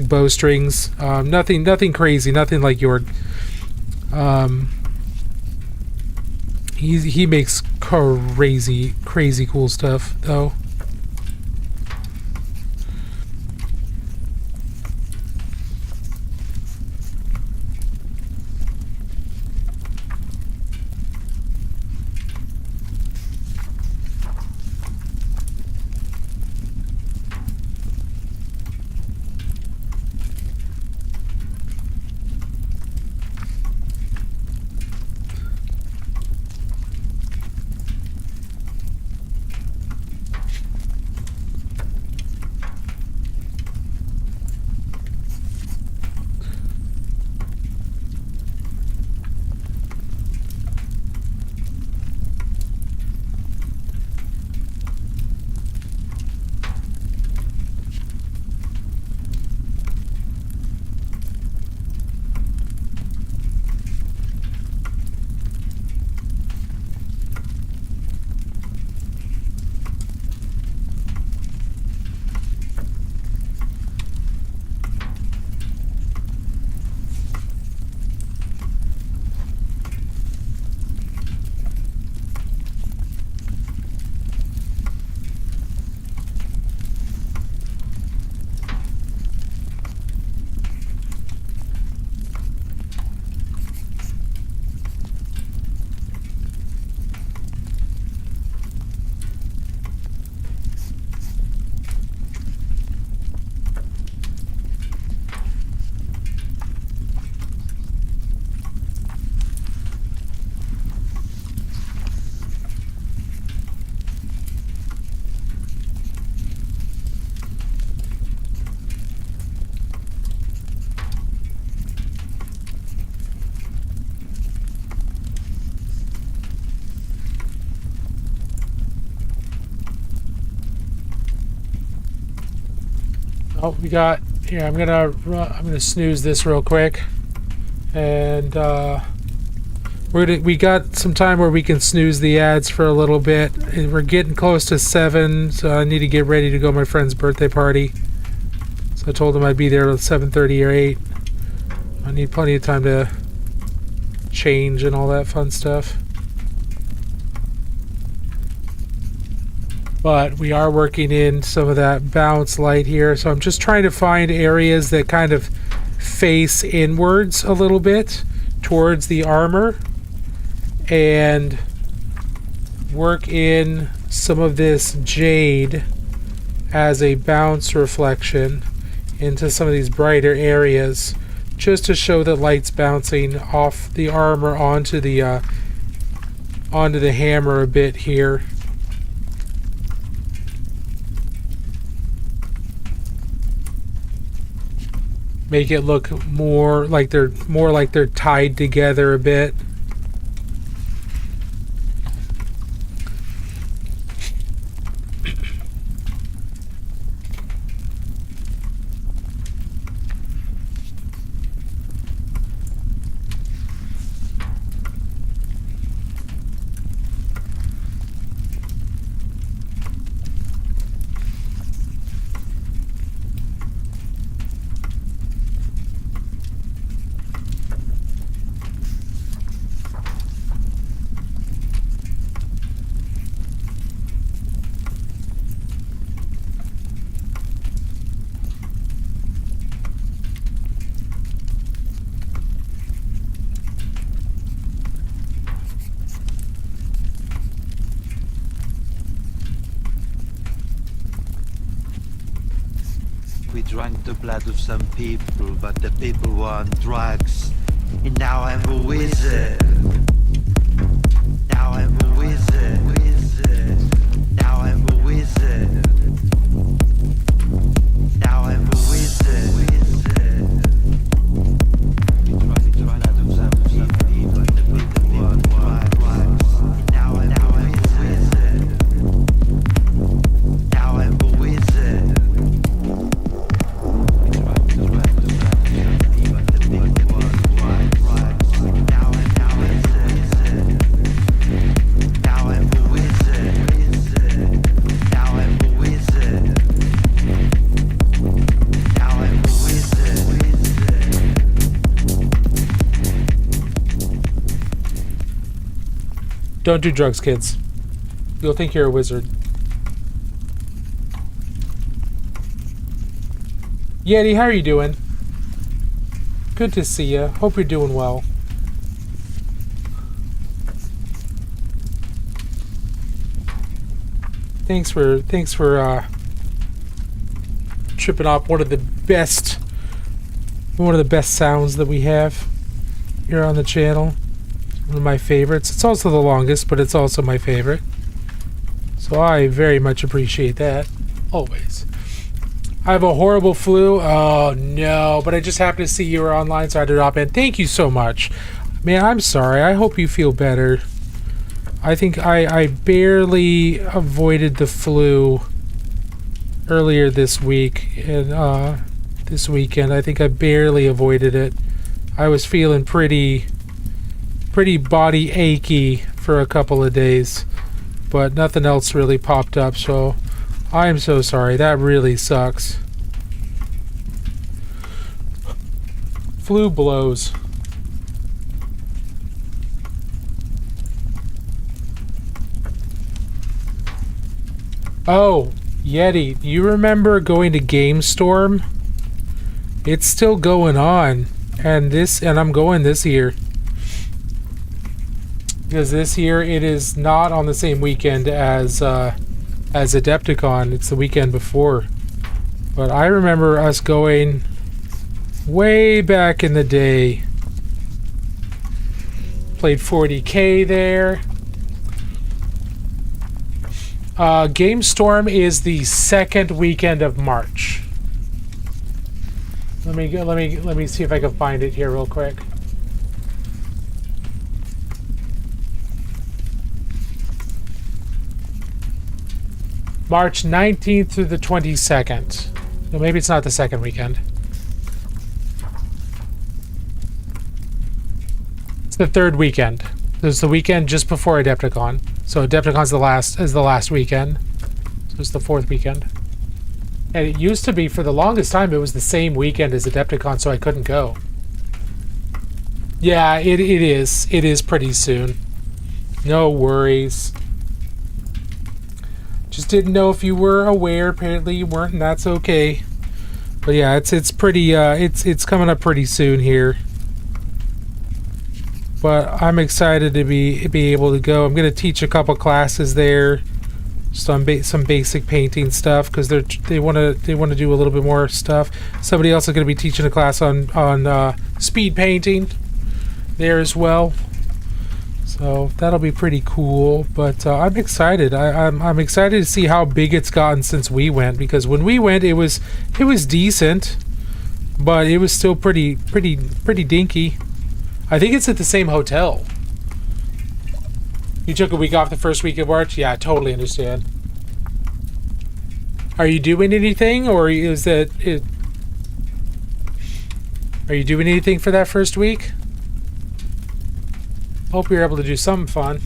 bow strings. Nothing crazy. Nothing like York. He makes crazy cool stuff though. Oh, we got here. I'm gonna snooze this real quick, and we got some time where we can snooze the ads for a little bit. And we're getting close to 7, so I need to get ready to go to my friend's birthday party. So I told him I'd be there at 7:30 or 8. I need plenty of time to change and all that fun stuff. But we are working in some of that bounce light here, so I'm just trying to find areas that kind of face inwards a little bit towards the armor and work in some of this jade as a bounce reflection into some of these brighter areas, just to show that light's bouncing off the armor onto the hammer a bit here. Make it look more like they're tied together a bit. We drank the blood of some people, but the people were on drugs. And now I'm a wizard. Now I'm a wizard. Now I'm a wizard. Now I'm a wizard. Don't do drugs, kids. You'll think you're a wizard. Yeti, how are you doing? Good to see you. Hope you're doing well. Thanks for tripping off one of the best sounds that we have here on the channel. One of my favorites. It's also the longest, but it's also my favorite. So I very much appreciate that. Always. I have a horrible flu. Oh no, but I just happened to see you were online, so I had to drop in. Thank you so much. Man, I'm sorry. I hope you feel better. I think I barely avoided the flu earlier this week and this weekend. I think I barely avoided it. I was feeling pretty body achy for a couple of days, but nothing else really popped up, so I am so sorry. That really sucks. Flu blows. Oh, Yeti, do you remember going to GameStorm? It's still going on, and I'm going this year. Because this year it is not on the same weekend as Adepticon. It's the weekend before. But I remember us going way back in the day. Played 40K there. GameStorm is the second weekend of March. Let me see if I can find it here real quick. March 19th through the 22nd. No, maybe it's not the second weekend. It's the third weekend. There's the weekend just before Adepticon. So Adepticon's the last weekend. So it's the fourth weekend. And it used to be, for the longest time, it was the same weekend as Adepticon, so I couldn't go. Yeah, it is. It is pretty soon. No worries. Just didn't know if you were aware. Apparently you weren't, and that's okay. But yeah, it's pretty it's coming up pretty soon here. But I'm excited to be able to go. I'm gonna teach a couple classes there, some basic painting stuff, because they want to do a little bit more stuff. Somebody else is gonna be teaching a class on speed painting there as well. So that'll be pretty cool. But I'm excited. I'm excited to see how big it's gotten since we went, because when we went it was decent, but it was still pretty dinky. I think it's at the same hotel. You took a week off the first week of March? Yeah, I totally understand. Are you doing anything, or is that it? Are you doing anything for that first week? Hope you're able to do something fun.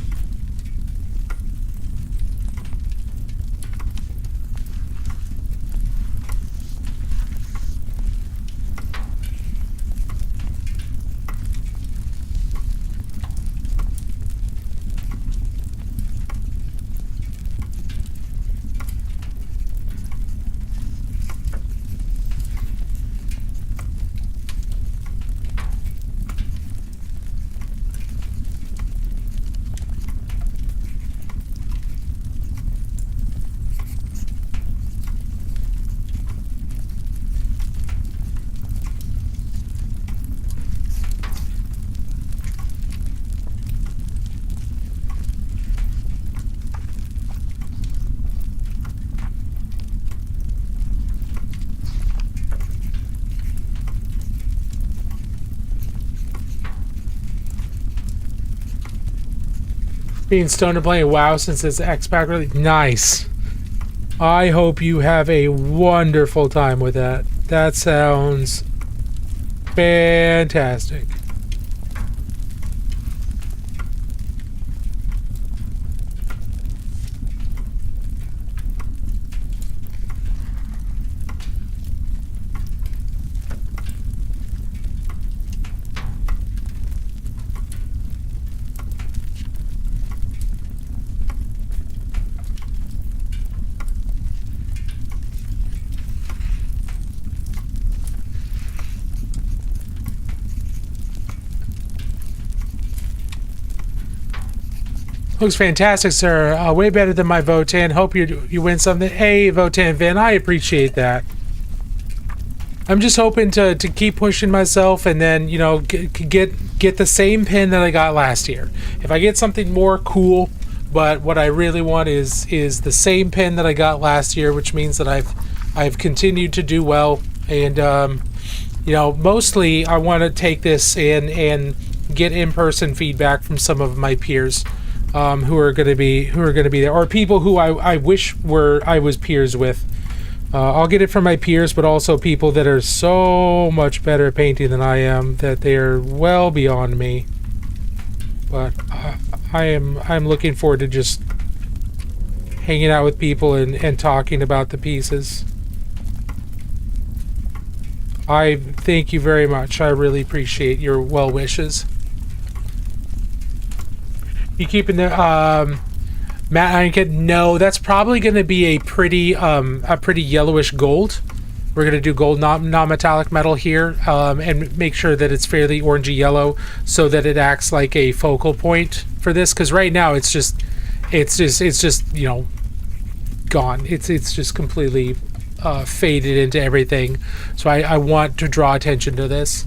Being stoned and playing WoW since it's X-Pack really nice. I hope you have a wonderful time with that. That sounds fantastic. Looks fantastic, sir. Way better than my Votan. Hope you win something. Hey, Votan Vin, I appreciate that. I'm just hoping to keep pushing myself and then, you know, get the same pin that I got last year. If I get something more, cool. But what I really want is the same pin that I got last year, which means that I've continued to do well. And you know, mostly I want to take this and get in-person feedback from some of my peers. Who are going to be there, or people who I wish I was peers with. I'll get it from my peers, but also people that are so much better at painting than I am, that they are well beyond me. But I'm looking forward to just hanging out with people and talking about the pieces. I thank you very much. I really appreciate your well wishes. You keeping the Matt Ironcad? No, that's probably going to be a pretty yellowish gold. We're going to do gold non-metallic metal here, and make sure that it's fairly orangey yellow, so that it acts like a focal point for this. Because right now it's just you know, gone. It's just completely faded into everything. So I want to draw attention to this,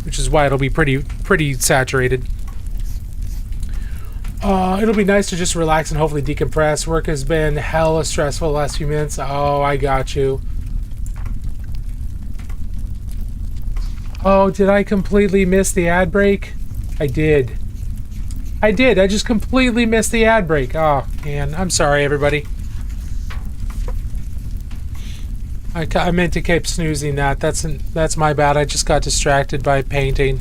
which is why it'll be pretty saturated. It'll be nice to just relax and hopefully decompress. Work has been hella stressful the last few minutes. Oh, I got you. Oh, did I completely miss the ad break? I did. I just completely missed the ad break. Oh, man. I'm sorry, everybody. I meant to keep snoozing that. That's my bad. I just got distracted by painting.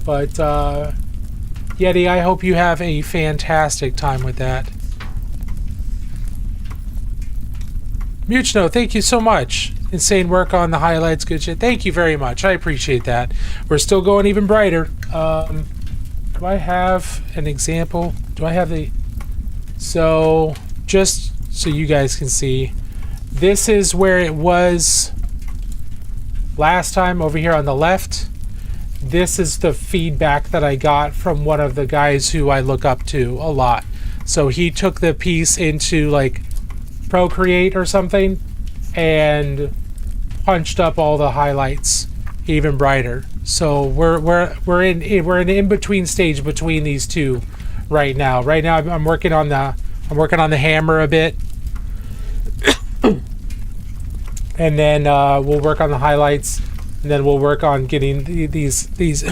But, Yeti, I hope you have a fantastic time with that. Muchno, thank you so much. Insane work on the highlights, good shit. Thank you very much. I appreciate that. We're still going even brighter. Do I have an example? Do I have the... So, just so you guys can see, this is where it was last time over here on the left. This is the feedback that I got from one of the guys who I look up to a lot. So he took the piece into like Procreate or something and punched up all the highlights even brighter. So we're in an in-between stage between these two right now. Right now I'm working on the hammer a bit. And then we'll work on the highlights. And then we'll work on getting these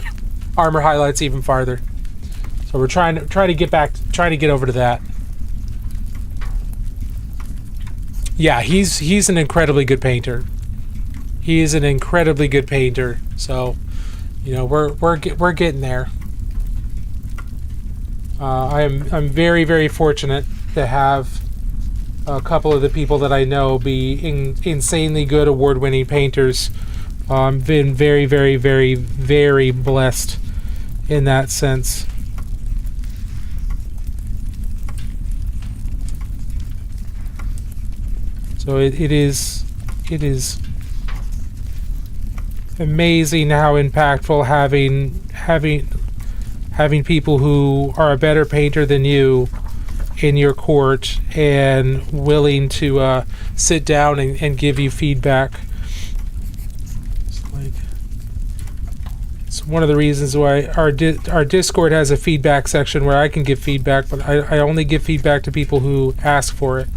armor highlights even farther. So we're trying to get over to that. Yeah, he's an incredibly good painter. He is an incredibly good painter. So, you know, we're getting there. I'm very, very fortunate to have a couple of the people that I know be insanely good award-winning painters. Been very, very, very, very blessed in that sense. So it is amazing how impactful having people who are a better painter than you in your court and willing to sit down and give you feedback. It's one of the reasons why our Discord has a feedback section where I can give feedback, but I only give feedback to people who ask for it,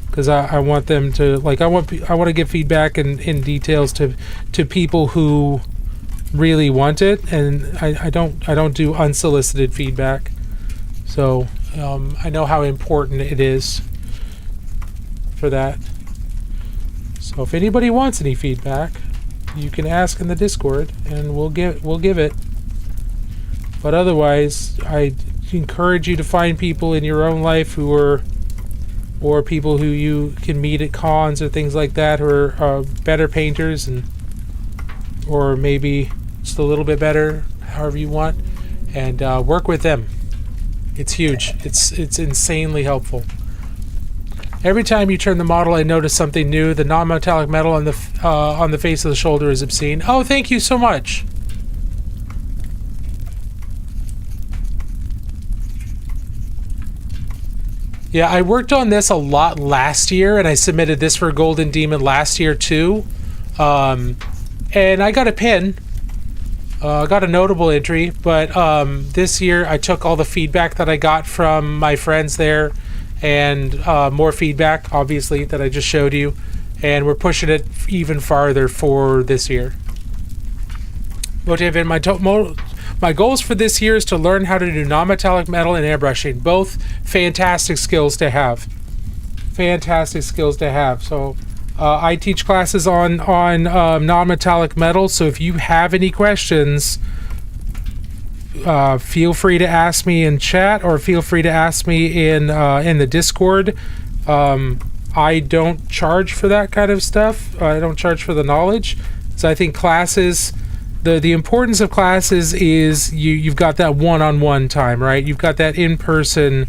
because I want them to, like, I want to give feedback in details to people who really want it, and I don't do unsolicited feedback. So I know how important it is for that. So if anybody wants any feedback, you can ask in the Discord, and we'll give it. But otherwise, I encourage you to find people in your own life who are, or people who you can meet at cons or things like that, who are better painters, and or maybe just a little bit better, however you want, and work with them. It's huge. It's insanely helpful. Every time you turn the model, I notice something new. The non-metallic metal on the face of the shoulder is obscene. Oh, thank you so much. Yeah, I worked on this a lot last year, and I submitted this for Golden Demon last year too. And I got a pin. Got a notable entry, but this year I took all the feedback that I got from my friends there, and more feedback, obviously, that I just showed you, and we're pushing it even farther for this year. Motive and my goals for this year is to learn how to do non-metallic metal and airbrushing. Both fantastic skills to have. Fantastic skills to have. So I teach classes on non-metallic metal. So if you have any questions, feel free to ask me in chat, or feel free to ask me in the Discord. I don't charge for that kind of stuff. I don't charge for the knowledge. So I think classes. The importance of classes is you've got that one-on-one time, right? You've got that in-person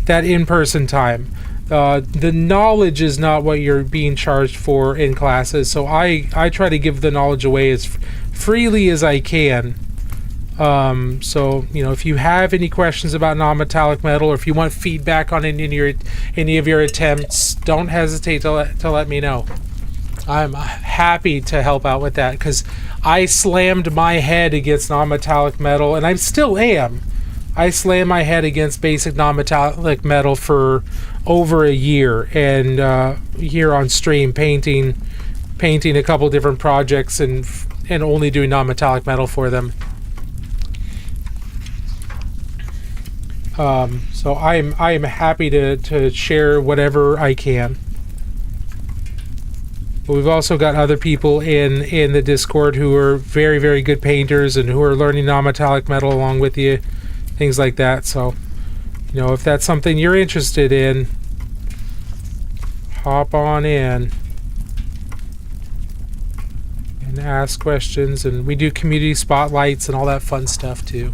time. The knowledge is not what you're being charged for in classes. So I try to give the knowledge away as freely as I can. So if you have any questions about non-metallic metal, or if you want feedback on any of your attempts, don't hesitate to let me know. I'm happy to help out with that, because I slammed my head against non-metallic metal, and I still am. I slammed my head against basic non-metallic metal for over a year, and here on stream painting a couple different projects and only doing non-metallic metal for them. So I am happy to share whatever I can. But we've also got other people in the Discord who are very, very good painters and who are learning non-metallic metal along with you, things like that. So, if that's something you're interested in, hop on in and ask questions. And we do community spotlights and all that fun stuff too.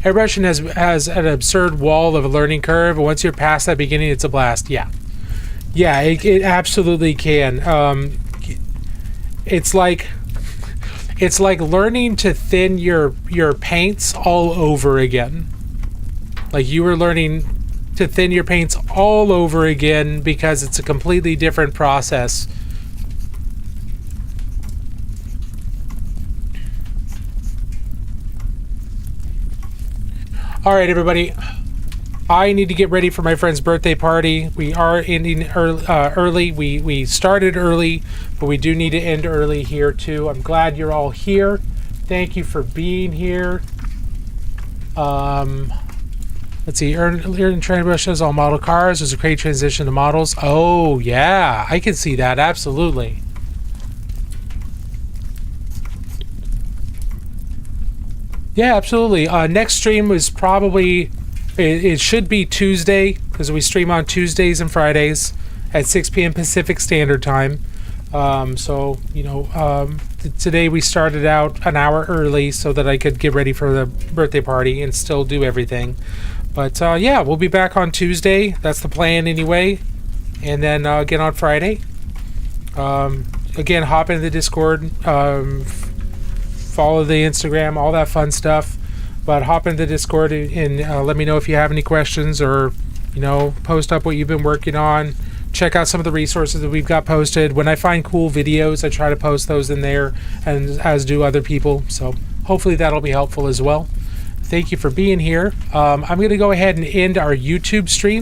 Airbrushing has an absurd wall of a learning curve. Once you're past that beginning, it's a blast. Yeah, it absolutely can. It's like learning to thin your paints all over again. Like you were learning to thin your paints all over again, because it's a completely different process. All right, everybody. I need to get ready for my friend's birthday party. We are ending early. We started early, but we do need to end early here too. I'm glad you're all here. Thank you for being here. Let's see. Earn train brushes all model cars. There's a great transition to models. Oh yeah, I can see that absolutely. Yeah, absolutely. Next stream was probably. It should be Tuesday, because we stream on Tuesdays and Fridays at 6 p.m. Pacific Standard Time. Today we started out an hour early so that I could get ready for the birthday party and still do everything. But yeah, we'll be back on Tuesday. That's the plan anyway. And then again on Friday. Again, hop into the Discord, follow the Instagram, all that fun stuff. But hop into the Discord and let me know if you have any questions, or post up what you've been working on. Check out some of the resources that we've got posted. When I find cool videos, I try to post those in there, and as do other people. So hopefully that'll be helpful as well. Thank you for being here. I'm going to go ahead and end our YouTube stream.